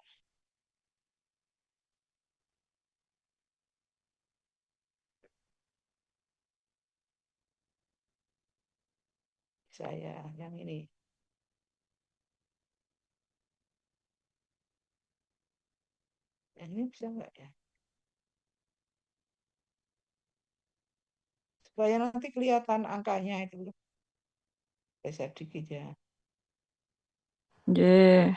Saya yang ini. Yang ini bisa nggak ya? Supaya nanti kelihatan angkanya itu. Geser dikit ya. Nggih.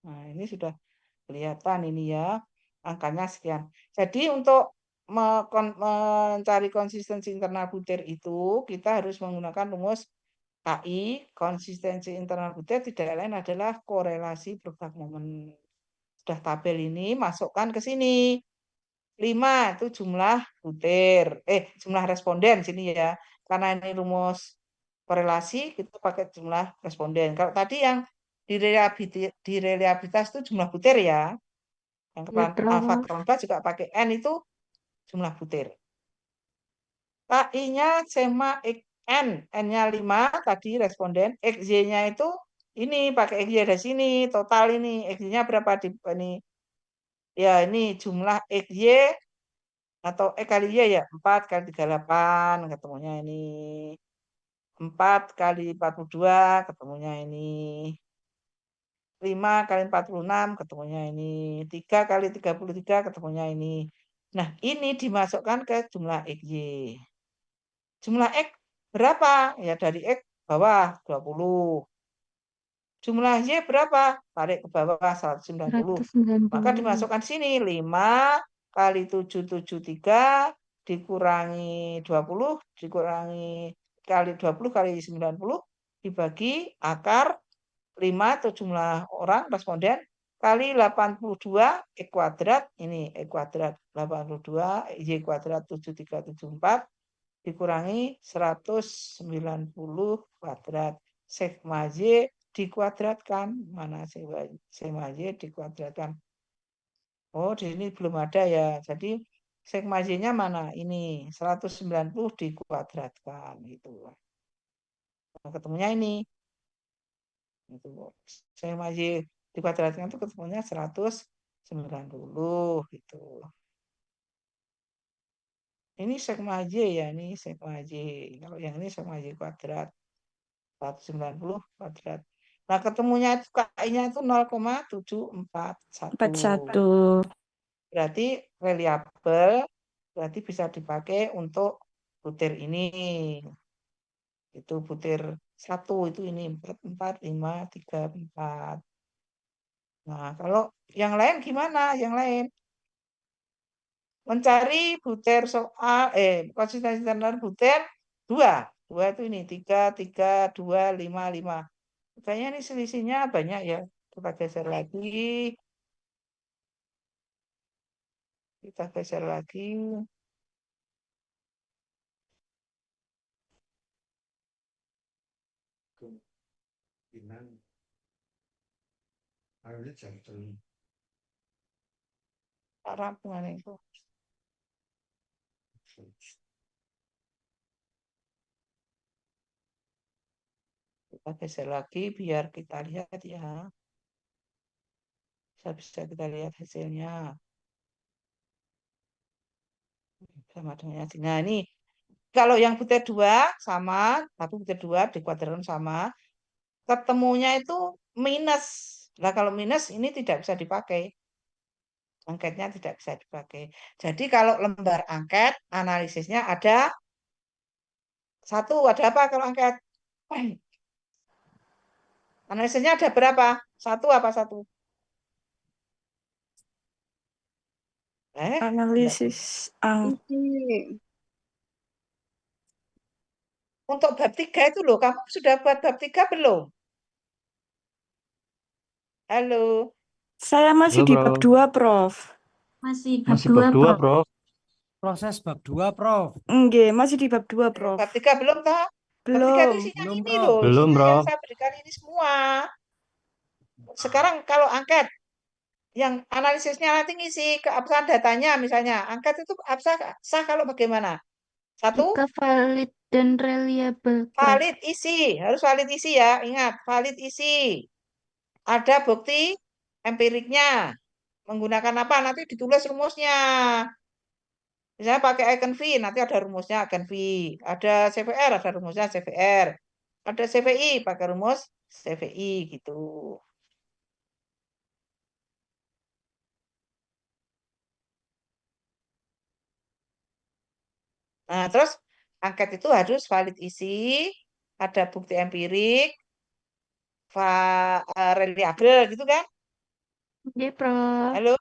Nah, ini sudah kelihatan ini ya. angkanya sekian. Jadi untuk mencari konsistensi internal butir itu kita harus menggunakan rumus KI, konsistensi internal butir tidak lain adalah korelasi produk momen. Sudah tabel ini masukkan ke sini. 5 itu jumlah butir, jumlah responden sini ya. Karena ini rumus korelasi, kita pakai jumlah responden. Kalau tadi yang di reliabilitas itu jumlah butir ya. Yang Ya, alfa Prof. kron juga pakai N itu jumlah butir. KI-nya sema N, N-nya 5 tadi responden, XY-nya itu ini pakai XY dari sini, total ini XY-nya berapa di ini? Ya, ini jumlah XY atau kali Y ya, 4 kali 38 ketemunya ini. 4 kali 42 ketemunya ini. 5 kali 46 ketemunya ini. 3 kali 33 ketemunya ini. Nah, ini dimasukkan ke jumlah XY. Jumlah X berapa? Ya dari X bawah 20. Jumlah Y berapa? Tarik ke bawah 190. Maka 190. dimasukkan sini 5 kali 773 dikurangi 20 dikurangi kali 20 kali 90 dibagi akar 5 itu jumlah orang responden kali 82 X kuadrat ini X kuadrat 82 Y kuadrat 7374 dikurangi 190 kuadrat sigma Y dikuadratkan. Mana sigma Y dikuadratkan? Oh, di sini belum ada ya. Jadi sigma Y-nya mana? Ini 190 dikuadratkan gitu. Nah, ketemunya ini. Itu. Sigma Y dikuadratkan itu ketemunya 190 gitu. Ini sigma Y ya, ini sigma Y. Kalau yang ini sigma Y kuadrat 190 kuadrat. Nah, ketemunya itu KI-nya itu 0,741. 41. Berarti reliable, berarti bisa dipakai untuk butir ini. Itu butir 1 itu ini 4, 4, 5, 3, 4. Nah, kalau yang lain gimana? Yang lain mencari butir soal konsistensi internal butir 2. 2 itu ini 3, 3, 2, 5, 5. Kayaknya ini selisihnya banyak ya. Kita geser lagi. Kita geser lagi. Rampungan itu. Kita geser lagi biar kita lihat ya. Bisa kita lihat hasilnya. Sama dengan nah ini kalau yang butir 2 sama, tapi butir 2 dikuadratkan sama, ketemunya itu minus. Nah, kalau minus ini tidak bisa dipakai. Angketnya tidak bisa dipakai. Jadi kalau lembar angket, analisisnya ada 1. Ada apa kalau angket? Analisisnya ada berapa? 1 apa 1? Analisis Untuk bab 3 itu loh, kamu sudah buat bab 3 belum? Halo. Saya masih Halo, di Bro. bab 2, Prof. Masih bab Masih bab 2, Prof. Prof. Proses bab 2, Prof. Nggih, masih di bab 2, Prof. Bab 3 belum tak? Bab 3 itu Belum. isinya Belum, ini Prof. loh, Belum, isinya Bro. yang saya berikan ini semua. Sekarang kalau angket, yang analisisnya nanti ngisi keabsahan datanya misalnya, angket itu absah sah kalau bagaimana? 1, Jika valid dan reliable, Prof. valid isi, harus valid isi ya, ingat, valid isi. Ada bukti empiriknya. Menggunakan apa? Nanti ditulis rumusnya. Misalnya pakai icon V, nanti ada rumusnya icon V. Ada CVR, ada rumusnya CVR. Ada CVI, pakai rumus CVI gitu. Nah, terus angket itu harus valid isi, ada bukti empirik, reliable gitu kan? Oke, Prof. Halo?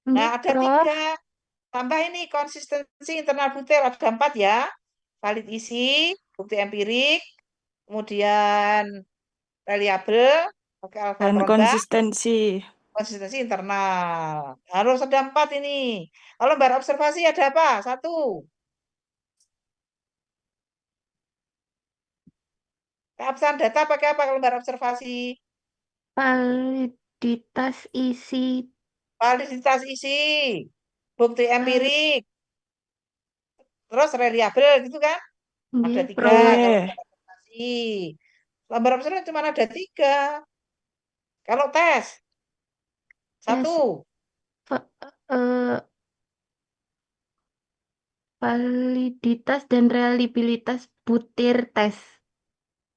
Nah, ada Prof. 3. Tambah ini konsistensi internal butir, ada 4 ya. Valid isi, bukti empirik, kemudian reliable, pakai alfa Dan kelombak, konsistensi. konsistensi internal. Harus ada 4 ini. Kalau lembar observasi ada apa? 1. Keabsahan data pakai apa kalau lembar observasi? Validitas isi. Validitas isi, bukti empirik, terus reliable gitu kan? Ada Nggih, 3 Prof. kalau Nggih. lembar observasi. Lembar observasi cuma ada 3. Kalau tes, Tes 1. va- eh, validitas dan reliabilitas butir tes.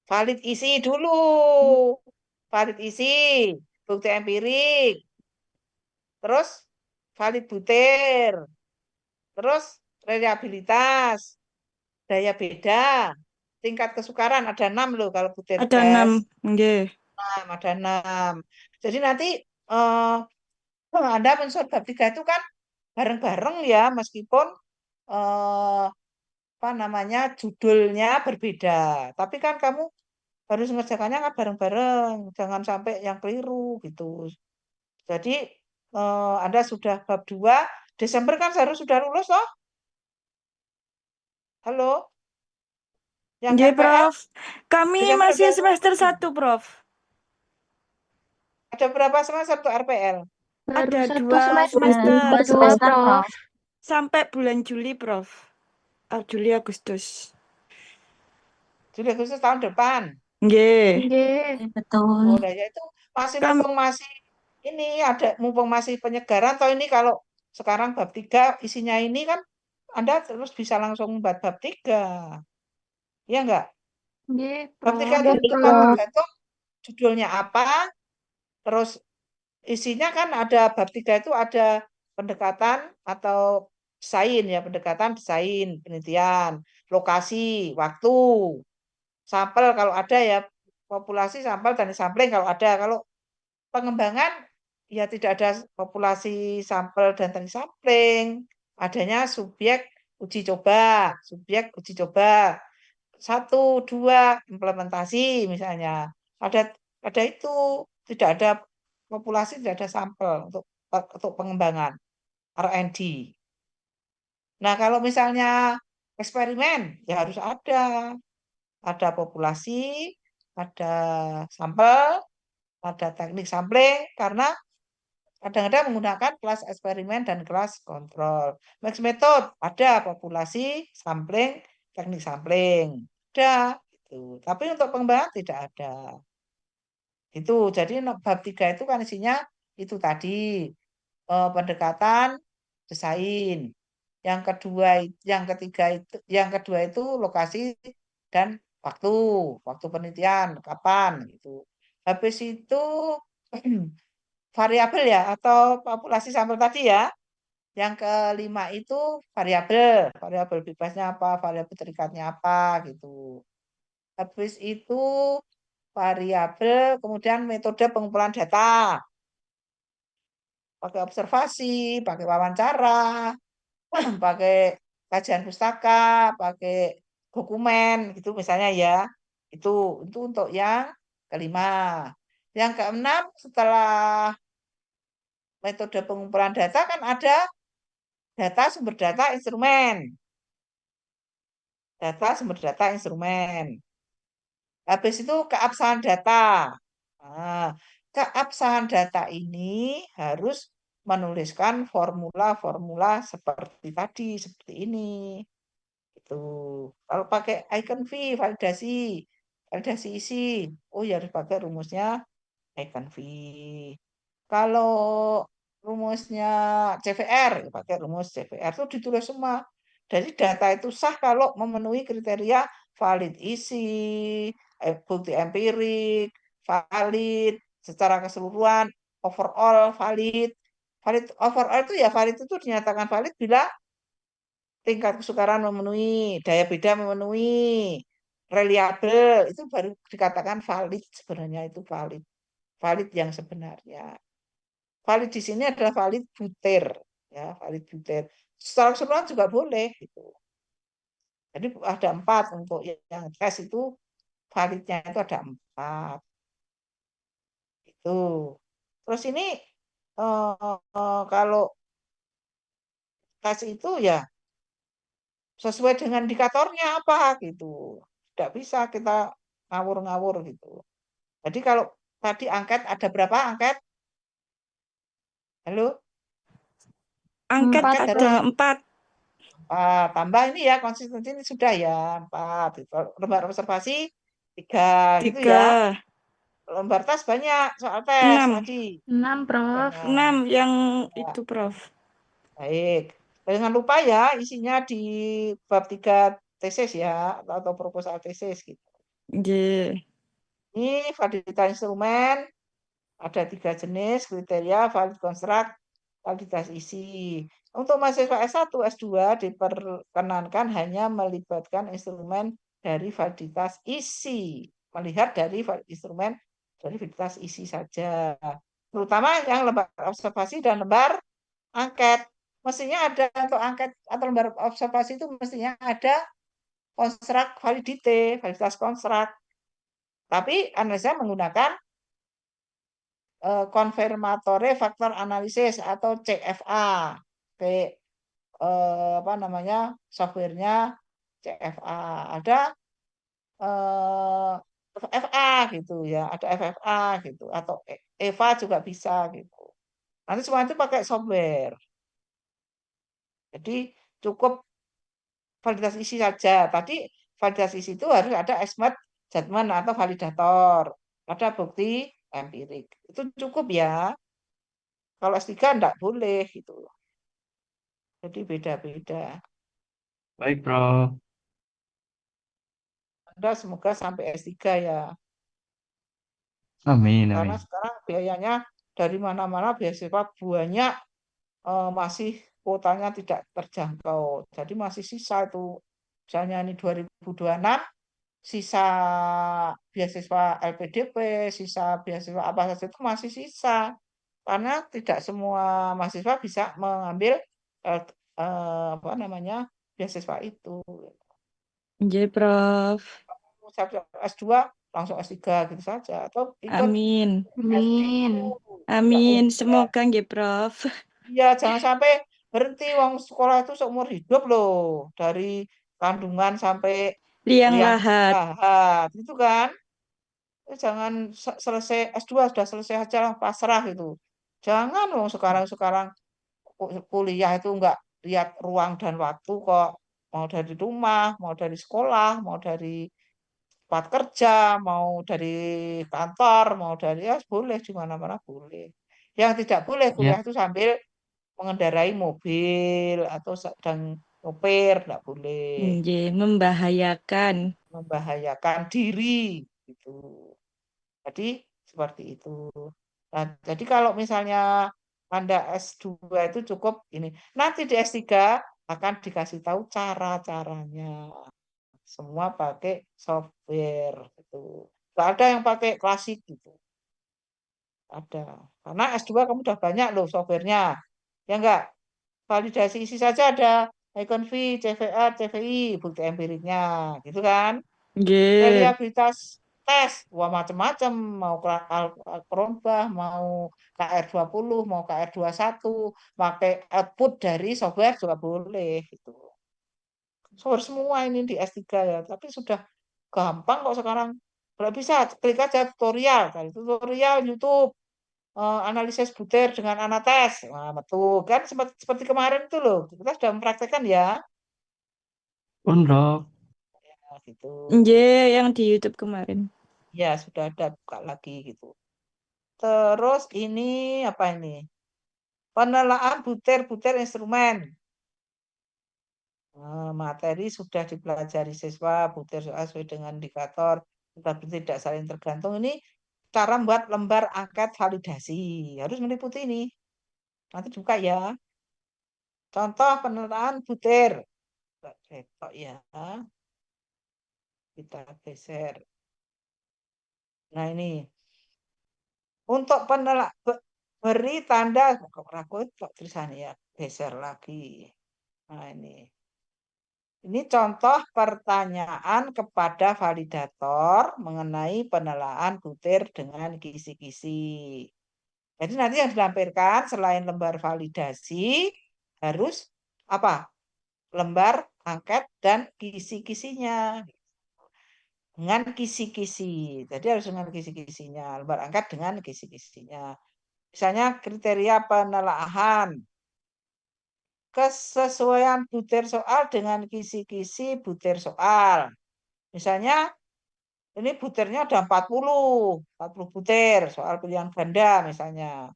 Valid isi dulu. Valid isi, bukti empirik, terus valid butir, terus reliabilitas, daya beda, tingkat kesukaran ada 6 loh kalau butir Ada tes. 6. Nggih. 6, ada 6. Jadi nanti eh, Anda unsur bab 3 itu kan bareng-bareng ya, meskipun apa namanya judulnya berbeda. Tapi kan kamu harus ngerjakannya kan bareng-bareng, jangan sampai yang keliru gitu. Jadi Anda sudah bab 2, Desember kan seharusnya sudah lulus loh. Halo? Yang Nggih, RPL Prof. Kami Desember masih udah semester lulus. 1, Prof. Ada berapa semester tuh RPL? Baru Ada 1 2 semester. semester. 2, semester, Prof. Prof. Sampai bulan Juli, Prof. Juli Agustus. Juli Agustus tahun depan. Nggih. Nggih. Betul. Oh, nah, ya itu masih Kam mumpung masih ini ada mumpung masih penyegaran atau ini kalau sekarang bab 3 isinya ini kan Anda terus bisa langsung bab 3. Iya enggak? Nggih, Bab 3 Prof. itu Jadi, cuma Prof. tergantung judulnya apa, terus isinya kan ada bab 3 itu ada pendekatan atau desain ya, pendekatan desain, penelitian, lokasi, waktu, sampel kalau ada ya, populasi, sampel, dan sampling kalau ada. Kalau pengembangan ya tidak ada populasi, sampel, dan teknik sampling. Adanya subjek uji coba. 1, 2 implementasi misalnya. Ada itu, tidak ada populasi, tidak ada sampel untuk pengembangan R&D. Nah, kalau misalnya eksperimen ya harus ada populasi, ada sampel, ada teknik sampling karena kadang-kadang menggunakan kelas eksperimen dan kelas kontrol. Mixed method ada populasi, sampling, teknik sampling. Ada itu. Tapi untuk pengembangan tidak ada. Itu. Jadi bab 3 itu kan isinya itu tadi pendekatan desain. Yang kedua itu lokasi dan waktu penelitian kapan gitu. Habis itu variabel ya atau populasi sampel tadi ya. Yang kelima itu variabel bebasnya apa, variabel terikatnya apa gitu. Habis itu variabel, kemudian metode pengumpulan data, pakai observasi, pakai wawancara, pakai kajian pustaka, pakai dokumen gitu misalnya ya. Itu untuk yang kelima. Yang keenam setelah metode pengumpulan data kan ada data sumber data instrumen. Data sumber data instrumen. Habis itu keabsahan data. Nah, keabsahan data ini harus menuliskan formula-formula seperti tadi, seperti ini. Itu. Kalau pakai icon V, validasi isi. Oh ya harus pakai rumusnya icon V. Kalau rumusnya CVR, ya pakai rumus CVR itu ditulis semua. Jadi data itu sah kalau memenuhi kriteria valid isi, bukti empirik, valid secara keseluruhan, overall valid. Valid overall itu ya valid itu dinyatakan valid bila tingkat kesukaran memenuhi, daya beda memenuhi, reliable itu baru dikatakan valid sebenarnya itu valid. Valid yang sebenarnya. valid di sini adalah valid butir, ya, valid butir. Secara keseluruhan juga boleh gitu. Jadi ada 4 untuk yang tes itu validnya itu ada 4. Itu. Terus ini kalau tes itu ya sesuai dengan indikatornya apa gitu. Tidak bisa kita ngawur-ngawur gitu. Jadi kalau tadi angket ada berapa angket? Halo? Angkat Empat, Angket ada dari 4. 4. Tambah ini ya konsistensi ini sudah ya 4. Gitu. Lembar observasi 3 gitu ya. 3. Lembar tes banyak soal tes 6. tadi. 6, Prof. Banyak. 6 yang Ya, itu, Prof. baik. Jangan lupa ya isinya di bab 3 tesis ya atau proposal tesis gitu. Nggih. Ini validitas instrumen ada 3 jenis kriteria valid konstruk, validitas isi. Untuk mahasiswa S1, S2 diperkenankan hanya melibatkan instrumen dari validitas isi, melihat dari instrumen dari validitas isi saja. Terutama yang lembar observasi dan lembar angket. Mestinya ada untuk angket atau lembar observasi itu mestinya ada konstruk validite, validitas konstruk. Tapi analisa menggunakan konfirmatore faktor analisis atau CFA. Apa namanya softwarenya CFA. Ada FFA gitu ya, ada FFA gitu atau EVA juga bisa gitu. Nanti semua itu pakai software. Jadi cukup validitas isi saja. Tadi validitas isi itu harus ada expert judgment atau validator. Ada bukti empirik. Itu cukup ya. Kalau S3 enggak boleh gitu. Jadi beda-beda. Baik, Prof. Anda semoga sampai S3 ya. Amin, Karena amin. sekarang biayanya dari mana-mana beasiswa banyak masih kuotanya tidak terjangkau. Jadi masih sisa itu. Misalnya ini 2026 sisa beasiswa LPDP, sisa beasiswa apa saja itu masih sisa. Karena tidak semua mahasiswa bisa mengambil apa namanya beasiswa itu. Nggih, Prof. S2 langsung S3 gitu saja atau ikut Amin. Amin. Amin. Semoga nggih, Prof. Iya, jangan sampai berhenti wong sekolah itu seumur hidup loh. Dari kandungan sampai Liang liang lahat. lahat itu kan. Jangan selesai S2 sudah selesai aja lah pasrah itu. Jangan loh sekarang kuliah itu enggak lihat ruang dan waktu kok. Mau dari rumah, mau dari sekolah, mau dari tempat kerja, mau dari kantor, mau dari ya boleh di mana-mana boleh. Yang tidak boleh Ya, kuliah itu sambil mengendarai mobil atau sedang sopir, tidak boleh. Nggih, membahayakan. Membahayakan diri gitu. Jadi seperti itu. Nah, jadi kalau misalnya Anda S2 itu cukup ini. Nanti di S3 akan dikasih tahu cara-caranya. Semua pakai software gitu. Nggak ada yang pakai klasik gitu. Ada. Karena S2 kamu udah banyak loh softwarenya. Ya enggak? Validasi isi saja ada Icon V, CVA, CVI, bukti empiriknya. Gitu kan? Nggih. Reliabilitas tes, wah macam-macam. Mau Kronbach, mau KR20, mau KR21, pakai output dari software juga boleh. Gitu. Software semua ini di S3 ya. Tapi sudah gampang kok sekarang. Kalau bisa, klik aja tutorial. Dari tutorial YouTube. Analisis butir dengan anates. Nah, betul. Kan seperti kemarin itu loh. Kita sudah mempraktekkan ya. pun, Prof. Nah, gitu. Nggih, yang di YouTube kemarin. Ya, sudah ada buka lagi gitu. Terus ini apa ini? Penelaan butir-butir instrumen. Materi sudah dipelajari siswa, butir sesuai dengan indikator, tetapi tidak saling tergantung. Ini cara membuat lembar angket validasi. Harus meliputi ini. Nanti buka ya. Contoh penelaan butir. Retok ya. Kita geser. Nah ini. Untuk Beri tanda kok rakut kok tulisannya ya geser lagi. Nah, ini contoh pertanyaan kepada validator mengenai penelahan butir dengan kisi-kisi. Jadi nanti yang dilampirkan selain lembar validasi harus apa? Lembar angket dan kisi-kisinya. Dengan kisi-kisi. Jadi harus dengan kisi-kisinya. Lembar angket dengan kisi-kisinya. Misalnya kriteria penelaahan. Kesesuaian butir soal dengan kisi-kisi butir soal. Misalnya ini butirnya ada 40 butir soal pilihan ganda misalnya.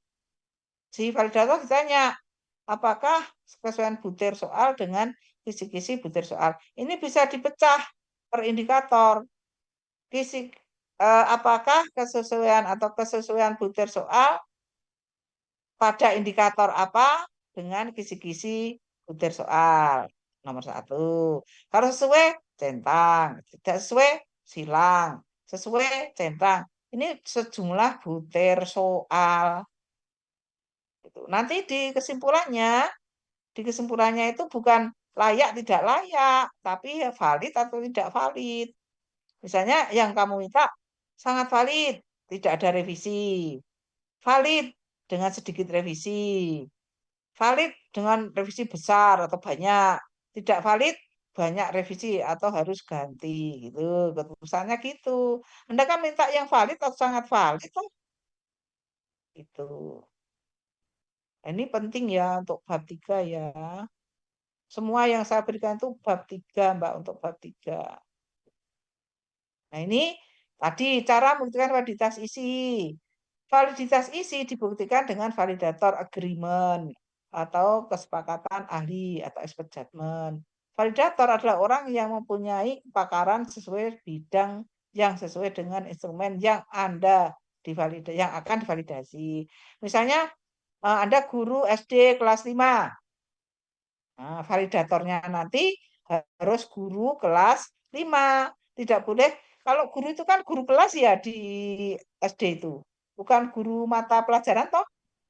Si validator ditanya, apakah kesesuaian butir soal dengan kisi-kisi butir soal? Ini bisa dipecah per indikator. Apakah kesesuaian butir soal pada indikator apa dengan kisi-kisi butir soal? Nomor 1. Kalau sesuai, centang. Tidak sesuai, silang. Sesuai, centang. Ini sejumlah butir soal. Nanti di kesimpulannya itu bukan layak tidak layak, tapi valid atau tidak valid. Misalnya yang kamu minta sangat valid, tidak ada revisi. Valid dengan sedikit revisi. Valid dengan revisi besar atau banyak. Tidak valid banyak revisi atau harus ganti gitu. Keputusannya gitu. Anda kan minta yang valid atau sangat valid kan? Itu. Ini penting ya untuk bab 3 ya. Semua yang saya berikan itu bab 3, Mbak, untuk bab 3. Nah, ini tadi cara membuktikan validitas isi. Validitas isi dibuktikan dengan validator agreement atau kesepakatan ahli atau expert judgment. Validator adalah orang yang mempunyai kepakaran sesuai bidang yang sesuai dengan instrumen yang akan divalidasi. Misalnya Anda guru SD kelas 5. Nah, validatornya nanti harus guru kelas 5. Tidak boleh, kalau guru itu kan guru kelas ya di SD itu. Bukan guru mata pelajaran toh.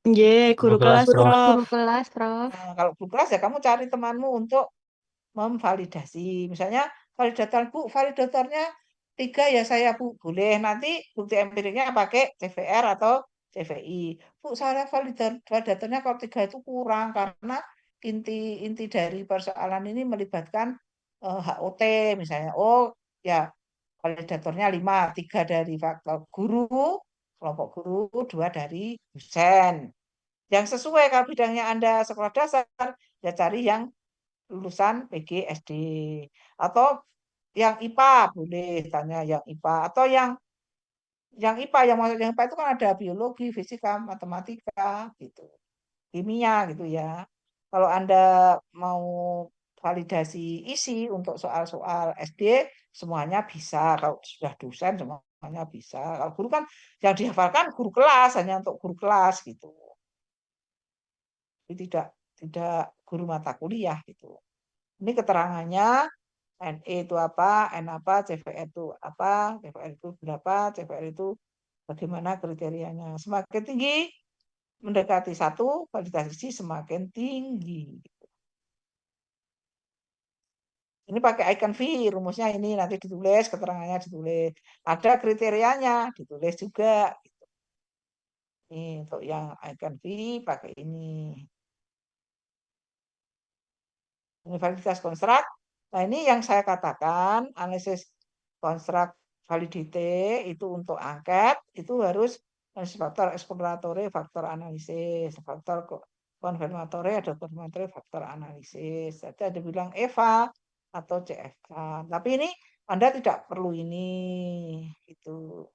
Guru kelas, Prof. Prof. Guru kelas, Prof. Nah, kalau guru kelas ya kamu cari temanmu untuk memvalidasi. Misalnya validator, Bu, validatornya 3 ya saya, Bu. Boleh, nanti bukti empiriknya pakai CVR atau CVI. Bu, saya validatornya kalau 3 itu kurang karena inti dari persoalan ini melibatkan HOT misalnya. Oh, ya validatornya 5, 3 dari faktor guru, kelompok guru, 2 dari dosen. Yang sesuai kalau bidangnya Anda sekolah dasar, ya cari yang lulusan PGSD. Atau yang IPA, boleh tanya yang IPA. Atau yang IPA, yang maksud yang IPA itu kan ada biologi, fisika, matematika, gitu. Kimia, gitu ya. Kalau Anda mau validasi isi untuk soal-soal SD, semuanya bisa. Kalau sudah dosen, semuanya bisa. Kalau guru kan yang dihafalkan guru kelas, hanya untuk guru kelas, gitu. Jadi tidak guru mata kuliah, gitu. Ini keterangannya, NE itu apa, N apa, CVR itu apa, CVR itu berapa, CVR itu bagaimana kriterianya. Semakin tinggi, mendekati 1, validasi semakin tinggi. Ini pakai icon V, rumusnya ini nanti ditulis, keterangannya ditulis. Ada kriterianya, ditulis juga. Ini untuk yang icon V pakai ini. Ini validitas konstruk. Nah, ini yang saya katakan, analisis konstruk validity itu untuk angket, itu harus faktor eksploratory, faktor analisis, faktor konfirmatory, ada konfirmatory, faktor analisis. Jadi ada bilang EVA atau CFK. Tapi ini Anda tidak perlu ini. Itu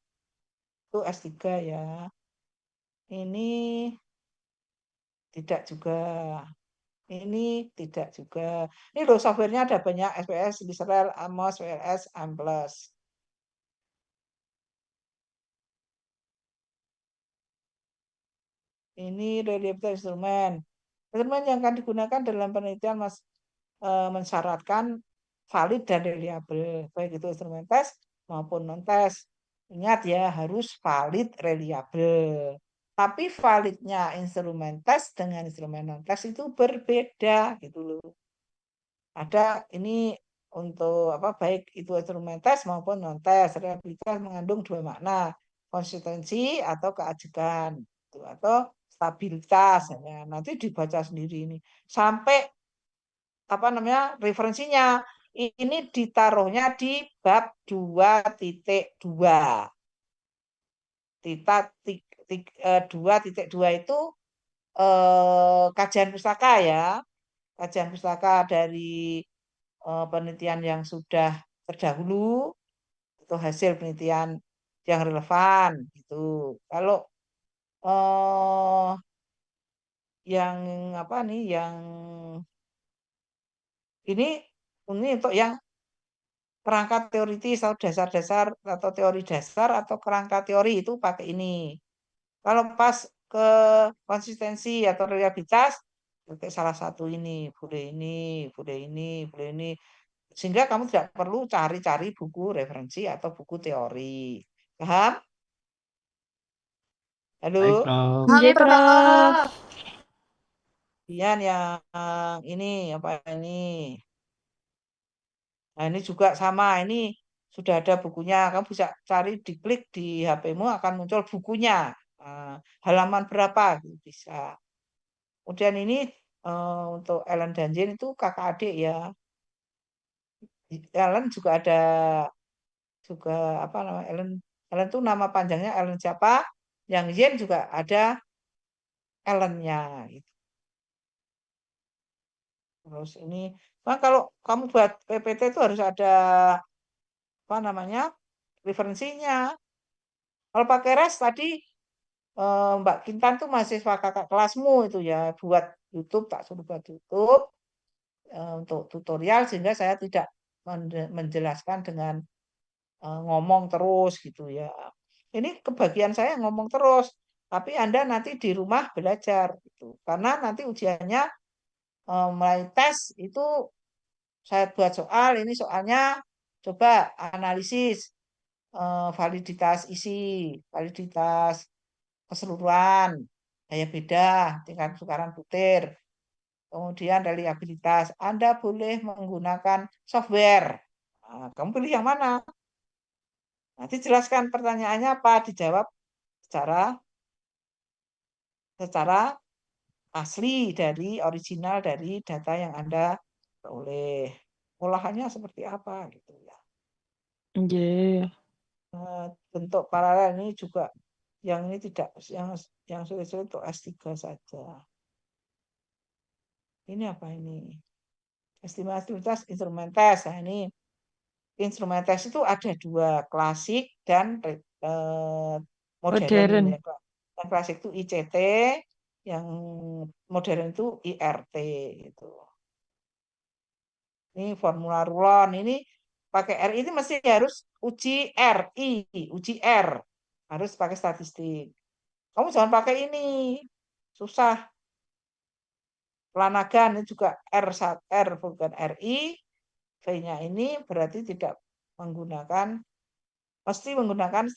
S3 ya. Ini tidak juga. Ini tidak juga. Ini loh softwarenya ada banyak, SPS, Israel, Amos, WLS, Amples. Ini reliable instrumen. Instrumen yang akan digunakan dalam penelitian mensyaratkan valid dan reliable. Baik itu instrumen tes maupun non-tes. Ingat ya, harus valid, reliable. Tapi validnya instrumen tes dengan instrumen non tes itu berbeda gitu loh. Ada ini untuk apa baik itu instrumen tes maupun non tes. Reliabilitas mengandung dua makna, konsistensi atau keajekan gitu, atau stabilitas ya. Nanti dibaca sendiri ini sampai apa namanya referensinya ini ditaruhnya di bab 2.2. 2.2 itu kajian pustaka ya. Kajian pustaka dari penelitian yang sudah terdahulu itu hasil penelitian yang relevan gitu. Kalau yang apa nih yang ini untuk yang kerangka teoritis atau dasar-dasar atau teori dasar atau kerangka teori itu pakai ini. Kalau pas ke konsistensi atau reliabilitas pakai salah satu ini, boleh ini, boleh ini, boleh ini. Sehingga kamu tidak perlu cari-cari buku referensi atau buku teori. Paham? Halo? Baik, Prof. Nggih, Prof. Kemudian yang ini apa ini? Nah, ini juga sama. Ini sudah ada bukunya. Kamu bisa cari diklik di HP-mu akan muncul bukunya. Halaman berapa gitu bisa. Kemudian ini untuk Ellen dan Jane itu kakak adik ya. Ellen juga ada juga apa nama Ellen Ellen itu nama panjangnya Ellen siapa? Yang Jane juga ada Ellen-nya gitu. Terus ini, nah kalau kamu buat PPT itu harus ada apa namanya referensinya. Kalau pakai RES tadi Mbak Kintan tuh mahasiswa kakak kelasmu itu ya buat YouTube tak suruh buat YouTube untuk tutorial sehingga saya tidak menjelaskan dengan ngomong terus gitu ya. Ini kebagian saya ngomong terus, tapi Anda nanti di rumah belajar gitu. Karena nanti ujiannya mulai tes itu saya buat soal, ini soalnya coba analisis validitas isi, validitas keseluruhan, daya beda, tingkat sukaran butir, kemudian reliabilitas. Anda boleh menggunakan software. Nah, kamu pilih yang mana? Nanti jelaskan pertanyaannya apa, dijawab secara secara asli dari original dari data yang Anda peroleh. Olahannya seperti apa gitu ya. Nggih. Bentuk paralel ini juga yang ini tidak yang sulit-sulit untuk S3 saja. Ini apa ini? Estimasi instrumen tes. Nah, ini instrumen tes itu ada dua, klasik dan modern. Modern. Yang klasik itu ICT, yang modern itu IRT gitu. Ini formula rulon, ini pakai R ini mesti harus uji RI, uji R. Harus pakai statistik. Kamu jangan pakai ini. Susah. Lanagan ini juga R bukan RI. V-nya ini berarti tidak menggunakan mesti menggunakan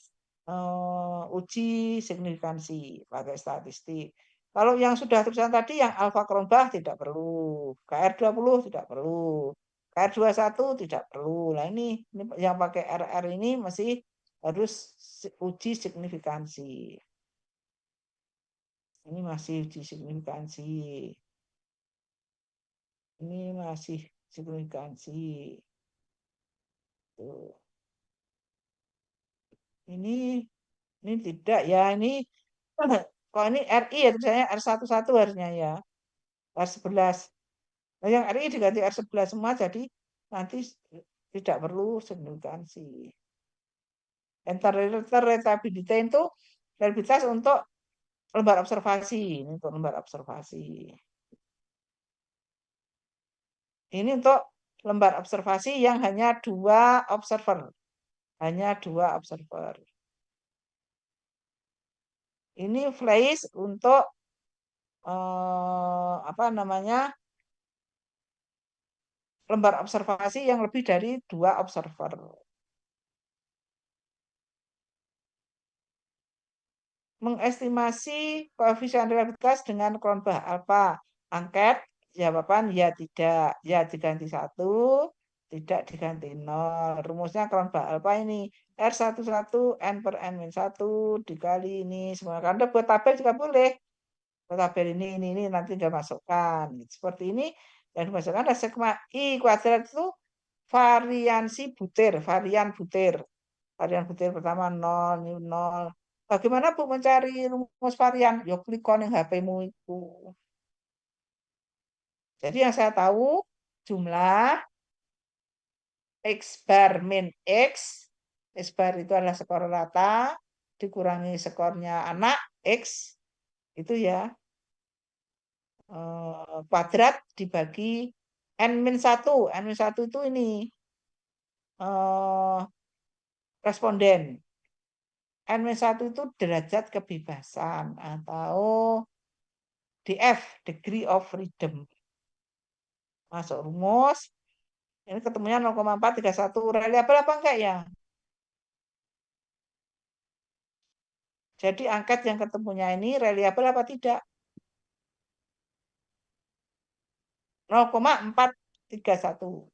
uji signifikansi pakai statistik. Kalau yang sudah tulisan tadi yang alfa krombah tidak perlu, KR20 tidak perlu, KR21 tidak perlu. Nah ini yang pakai RR ini masih harus uji signifikansi. Ini masih uji signifikansi. Ini masih signifikansi. Tuh. Ini tidak ya, ini kalau ini RI ya misalnya R11 harusnya ya. R11. Nah, yang RI diganti R11 semua jadi nanti tidak perlu signifikansi. Reliability itu reliabilitas untuk lembar observasi, ini untuk lembar observasi. Ini untuk lembar observasi yang hanya 2 observer. Hanya 2 observer. Ini flash untuk apa namanya lembar observasi yang lebih dari 2 observer. mengestimasi koefisien relativitas dengan kelompok alfa. Angket, jawaban ya tidak. Ya diganti 1, tidak diganti 0. Rumusnya kelompok alfa ini. R11 N per N-1 dikali ini semua. Anda buat tabel juga boleh. Buat tabel ini nanti Anda masukkan. Seperti ini. Dan dimasukkan ada sigma I kuadrat itu variansi butir. Varian butir. Varian butir pertama 0, ini 0. Bagaimana Bu mencari rumus varian? Ya klik yang HP-mu itu. Jadi yang saya tahu jumlah X bar min X. X bar itu adalah skor rata dikurangi skornya anak X itu ya kuadrat dibagi N-1. N-1 itu ini responden. N-1 itu derajat kebebasan atau DF, degree of freedom. Masuk rumus. Ini ketemunya 0,431. Reliable apa enggak ya? Jadi angkat yang ketemunya ini reliable apa tidak? 0,431.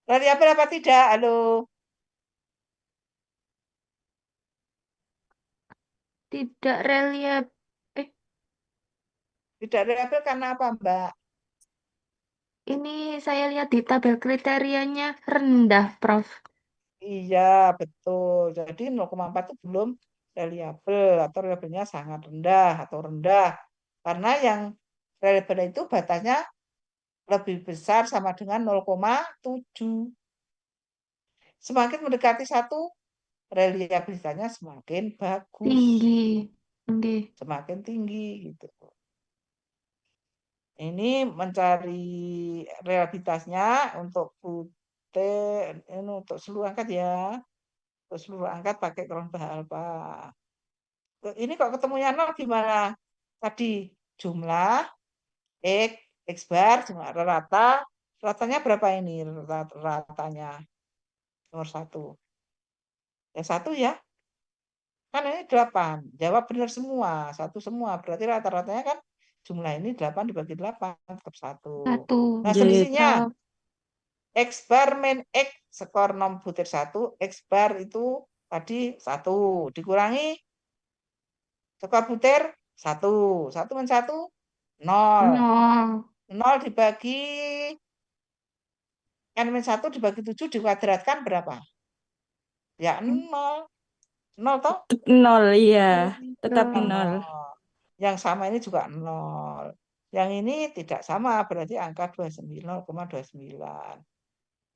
Reliable apa tidak? Halo. Tidak reliable. Tidak reliable karena apa, Mbak? Ini saya lihat di tabel kriterianya rendah, Prof. Iya, betul. Jadi 0,4 itu belum reliable atau reliable-nya sangat rendah atau rendah. Karena yang reliable itu batasnya lebih besar sama dengan 0,7. Semakin mendekati 1, reliabilitasnya semakin bagus. Tinggi. Semakin tinggi gitu. Ini mencari reliabilitasnya untuk butir, ini untuk seluruh angkat ya. Untuk seluruh angkat pakai kelompok alfa. Ini kok ketemunya 0 gimana? Tadi jumlah X, X bar, jumlah rata. Ratanya berapa ini? Ratanya nomor 1. Yang 1 ya. Kan ini 8. Jawab benar semua. 1 semua. Berarti rata-ratanya kan jumlah ini 8 dibagi 8. Tetap 1. 1. Nah, selisihnya. X bar min X skor 6 butir 1. X bar itu tadi 1. Dikurangi skor butir 1. 1 min 1. 0. 0 dibagi N-1 dibagi 7 dikuadratkan berapa? Ya 0. 0 toh? 0, iya. Tetap 0. 0. Yang sama ini juga 0. Yang ini tidak sama, berarti angka 0,29.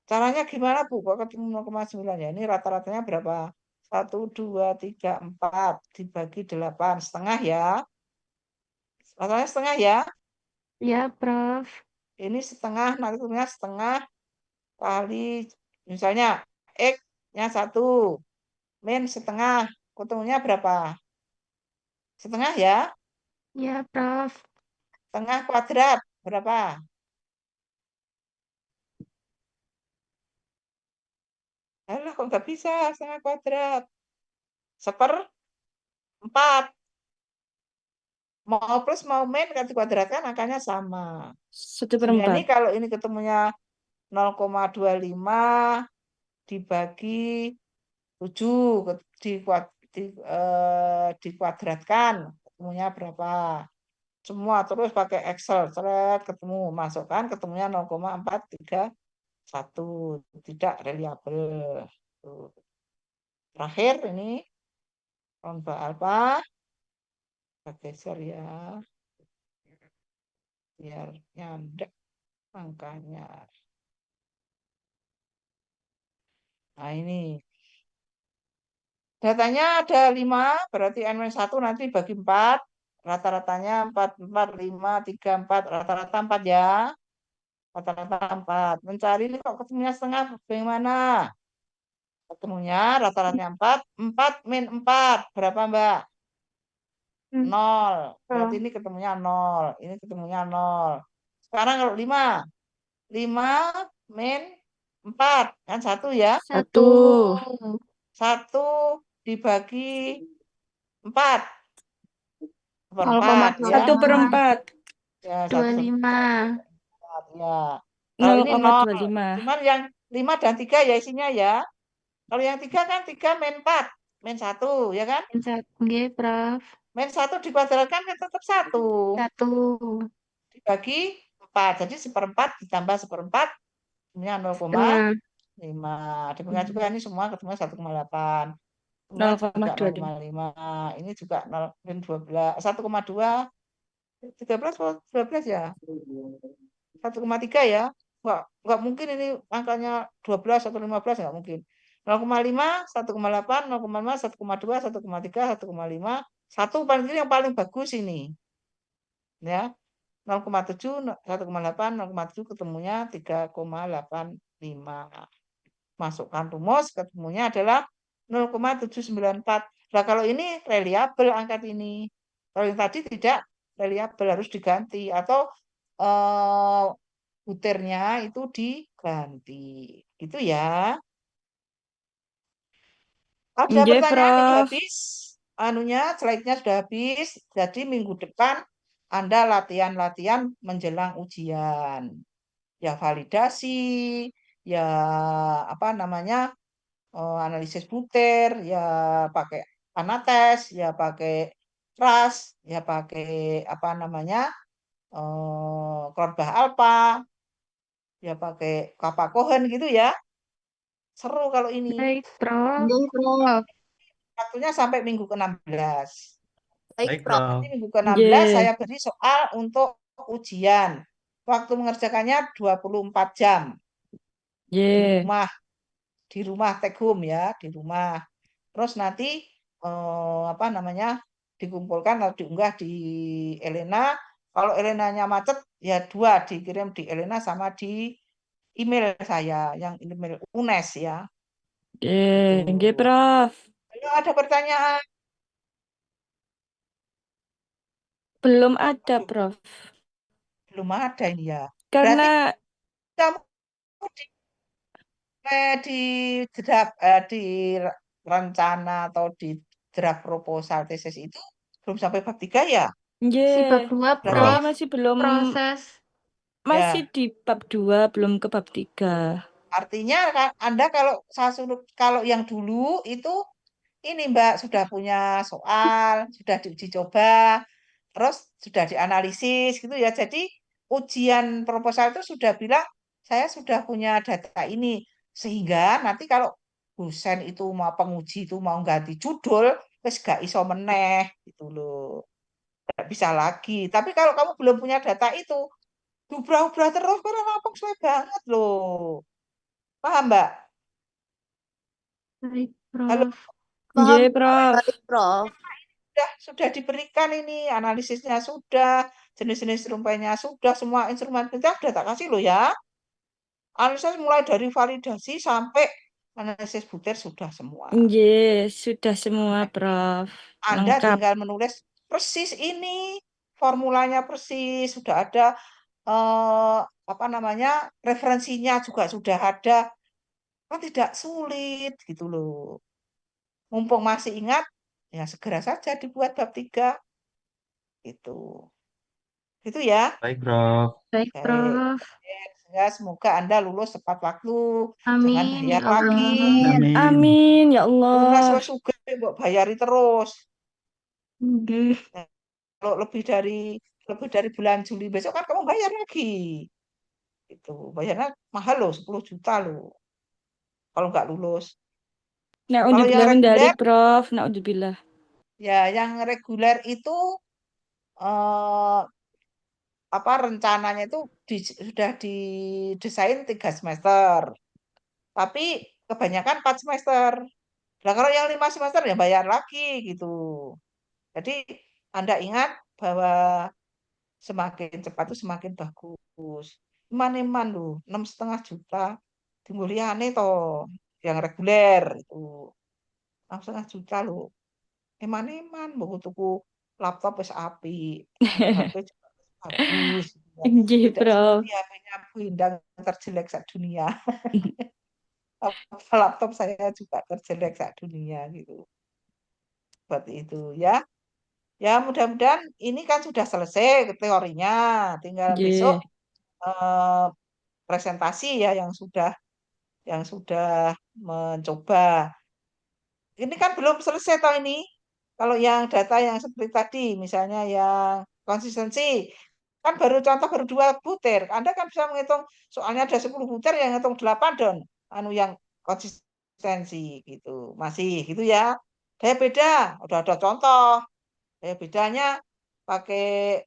Caranya gimana, Bu? Kok ketemu 0,9? Ya, ini rata-ratanya berapa? 1, 2, 3, 4 dibagi 8. Setengah ya. Ratanya setengah ya. Ya, Prof. Ini setengah, nanti setengah kali, misalnya X-nya 1, min setengah, ketemunya berapa? Setengah ya? Ya, Prof. Setengah kuadrat, berapa? Alah, kok nggak bisa setengah kuadrat? 1/4. Mau plus, mau min, kan dikuadratkan angkanya sama. 1/4. Ini kalau ini ketemunya 0,25 dibagi 7 dikuadratkan ketemunya berapa? Semua terus pakai Excel, seret ketemu, masukkan ketemunya 0,431, tidak reliable. Terakhir ini kelompok alfa, kita geser ya, biar nyandek angkanya. Nah ini datanya ada 5, berarti N-1 nanti bagi 4. Rata-ratanya 4, 4, 5, 3, 4. Rata-rata 4 ya. Rata-rata 4. Mencari ini kok ketemunya setengah bagaimana? Ketemunya rata-ratanya 4. 4 min 4. Berapa, Mbak? 0. Berarti ini ketemunya 0. Ini ketemunya 0. Sekarang kalau 5. 5 min 4. Kan 1 ya? 1. 1 dibagi 4. Seperempat ya. 1/4. Ya, 1/4 25. ya. Kalau ini 0. 0,25. Cuman yang 5 dan 3 ya isinya ya. Kalau yang 3 kan 3 min 4. Min 1 ya kan? Nggih, Prof. Min 1 dikuadratkan kan tetap 1. 1. Dibagi 4. Jadi 1/4 ditambah 1/4 punya 0,5. Setengah. Dibagi juga ini semua ketemu 1,8. Kemudian juga 0,25. 0,5. Ini juga 0, min 12. 1,2. 13 atau 12 ya? 1,3 ya? Enggak mungkin ini angkanya 12 atau 15, enggak mungkin. 0,5, 1,8, 0,5, 1,2, 1,3, 1,5. 1 paling ini yang paling bagus ini. Ya. 0,7, 1,8, 0,7 ketemunya 3,85. Masukkan rumus, ketemunya adalah 0,794. Nah, kalau ini reliabel angkat ini. Kalau yang tadi tidak reliabel, harus diganti. Atau butirnya itu diganti. Gitu ya. Ada Nggih, pertanyaan udah Prof. habis? Slide-nya sudah habis. Jadi minggu depan Anda latihan-latihan menjelang ujian. Ya validasi, ya apa namanya, analisis butir, ya pakai Anates, ya pakai RAS, ya pakai apa namanya, Krorbah Alpha, ya pakai Kappa Cohen gitu ya. Seru kalau ini. Baik, Prof. Nggih, Prof. Waktunya sampai minggu ke-16. Baik, Prof. Nanti minggu ke-16 Nggih. saya beri soal untuk ujian. Waktu mengerjakannya 24 jam di Nggih. rumah take home ya, di rumah. Terus nanti apa namanya, dikumpulkan atau diunggah di Elena. Kalau Elenanya macet ya 2 dikirim di Elena sama di email saya yang email UNES ya. Nggih, Itu. Prof. Kalau ada pertanyaan, Belum ada, Prof. belum ada ini ya. Berarti Karena kamu di di rencana atau di draft proposal tesis itu belum sampai bab 3 ya? Si bab nggih, 2, Berarti saya Prof. masih belum Proses. masih ya, di bab 2, belum ke bab 3. artinya Anda kalau saya suruh, kalau yang dulu itu ini Mbak sudah punya soal, sudah diuji coba, terus sudah dianalisis gitu ya. Jadi ujian proposal itu sudah bilang saya sudah punya data ini, sehingga nanti kalau dosen itu mau penguji itu mau ganti judul, wis gak iso meneh gitu loh. Gak bisa lagi. Tapi kalau kamu belum punya data itu, dubrah-dubrah terus karena lapang suwe banget loh. Paham, Mbak? Baik, Halo, Prof. Paham. Nggih, Prof. Baik, Prof. sudah diberikan ini, analisisnya sudah, jenis-jenis rumpainya sudah, semua instrumen kita sudah tak kasih loh ya. Analisis mulai dari validasi sampai analisis butir sudah semua. Nggih, sudah semua, Prof. Anda Lengkap. tinggal menulis persis ini, formulanya persis, sudah ada apa namanya, referensinya juga sudah ada. Kan tidak sulit gitu loh. Mumpung masih ingat, ya segera saja dibuat bab 3 itu. Itu ya. Baik, Prof. Baik, Baik. Prof. Ya, semoga Anda lulus tepat waktu. Jangan Amin, bayar ya Allah. lagi. Amin. Amin, ya Lunas Allah. wis sugih mbok bayari terus. Nggih. Nah, kalau lebih dari bulan Juli besok kan kamu bayar lagi. Itu bayarnya mahal loh, 10 juta loh. Kalau nggak lulus. Kalau yang Naudzubillah min reguler, dzalik, Prof. Naudzubillah. ya yang reguler itu eh, apa rencananya itu sudah didesain 3 semester. Tapi kebanyakan 4 semester. Nah, kalau yang 5 semester ya bayar lagi gitu. Jadi Anda ingat bahwa semakin cepat itu semakin bagus. Iman-iman loh, 6,5 juta. Dimulyane toh yang reguler itu 6,5 juta loh. Eman-eman mau tuku laptop wis apik, HP juga bagus gitu ya. Nggih, Tidak Prof. seperti HP-nya Bu Indang terjelek sak dunia. Laptop saya juga terjelek sak dunia gitu. seperti itu ya. Ya mudah-mudahan ini kan sudah selesai teorinya, tinggal besok Nggih. eh, presentasi ya yang sudah mencoba. Ini kan belum selesai toh ini. Kalau yang data yang seperti tadi, misalnya yang konsistensi, kan baru 2 butir. Anda kan bisa menghitung, soalnya ada 10 butir yang hitung 8 don. Anu yang konsistensi gitu. Masih gitu ya. Daya beda, udah ada contoh. Daya bedanya pakai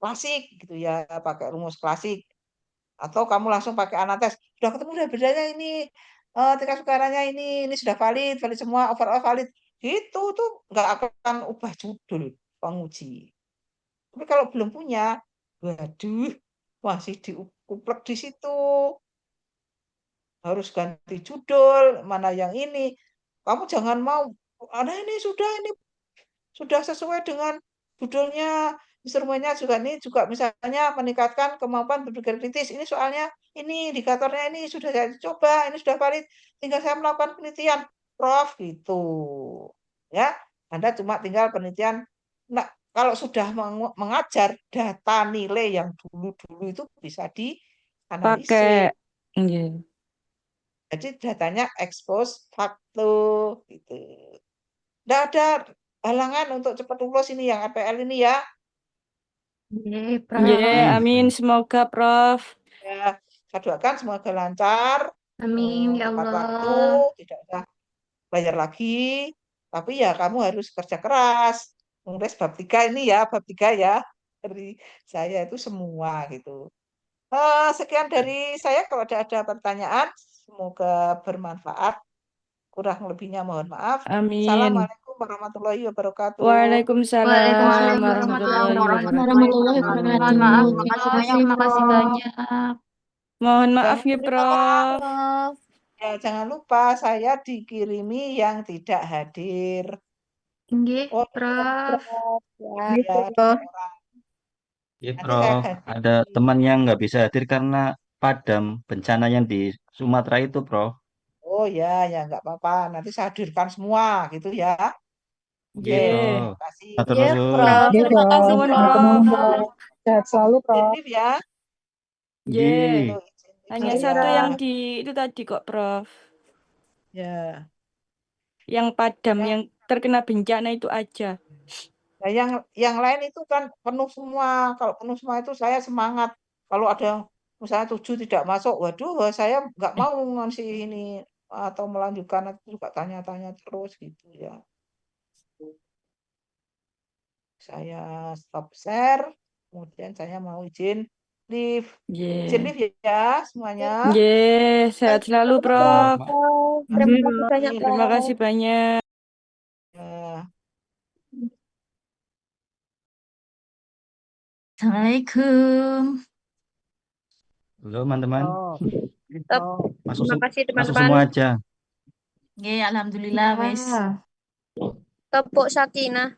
klasik gitu ya, pakai rumus klasik. Atau kamu langsung pakai anates. Sudah ketemu daya bedanya ini, tingkat sukaranya ini sudah valid, valid semua, overall valid. Itu tuh nggak akan ubah judul penguji. Tapi kalau belum punya, waduh, masih dikuplek di situ. Harus ganti judul, mana yang ini. Kamu jangan mau, ada ini sudah sesuai dengan judulnya, instrumennya juga ini juga misalnya meningkatkan kemampuan berpikir kritis. Ini soalnya ini indikatornya ini sudah saya coba, ini sudah valid, tinggal saya melakukan penelitian, Prof gitu. Ya, Anda cuma tinggal penelitian. Nah, kalau sudah mengajar data nilai yang dulu-dulu itu bisa dianalisis. Pakai nggih. Jadi datanya expose fakto gitu. Tidak ada halangan untuk cepat lulus ini yang APL ini ya. Nggih, Nggih, Prof. amin semoga Prof. Ya, saya doakan semoga lancar, Amin ya tepat waktu, Allah. tidak usah bayar lagi. Tapi ya kamu harus kerja keras. Nulis bab 3 ini ya, bab 3 ya. Dari saya itu semua gitu. Sekian dari saya. Kalau ada pertanyaan, semoga bermanfaat. Kurang lebihnya mohon maaf. Amin. Assalamualaikum warahmatullahi wabarakatuh. Waalaikumsalam Waalaikumsalam warahmatullahi warahmatullahi wabarakatuh. wabarakatuh. Maaf, Terima makasih kasih, banyak, makasih Prof. banyak. Mohon maaf Jangan ya, lupa, Prof. Prof. ya, jangan lupa saya dikirimi yang tidak hadir. Nggih, Oh, Prof. ya, Ini, ya, Prof. 2 orang. Iya, Nanti saya Prof. ganti. Ada teman yang nggak bisa hadir karena padam bencana yang di Sumatera itu, Prof. Oh ya, ya nggak apa-apa. Nanti saya hadirkan semua gitu ya. Oke, Iya, Nggih. Prof. terima kasih. Matur Iya, nuwun. Prof. Terima Terima kasih, Nuwun, Prof. Prof. Sehat selalu, Prof. Izin lift ya. Nggih. Itu izin lift Hanya saya. satu yang di itu tadi kok, Prof. Ya. Yang padam, Ya. yang terkena bencana itu aja. Nah, yang lain itu kan penuh semua. Kalau penuh semua itu saya semangat. Kalau ada yang misalnya 7 tidak masuk, waduh, saya nggak mau ngasih ini atau melanjutkan aku juga tanya-tanya terus gitu ya. Saya stop share, kemudian saya mau izin live. Izin Nggih. live ya semuanya. Nggih, sehat selalu, Prof. Terima kasih banyak, Amin. Terima Prof. kasih banyak. Ya. Assalamualaikum. Halo, teman-teman. Masuk, Terima kasih, masuk teman-teman. semua aja. Nggih, alhamdulillah wis. Tepuk Sakinah.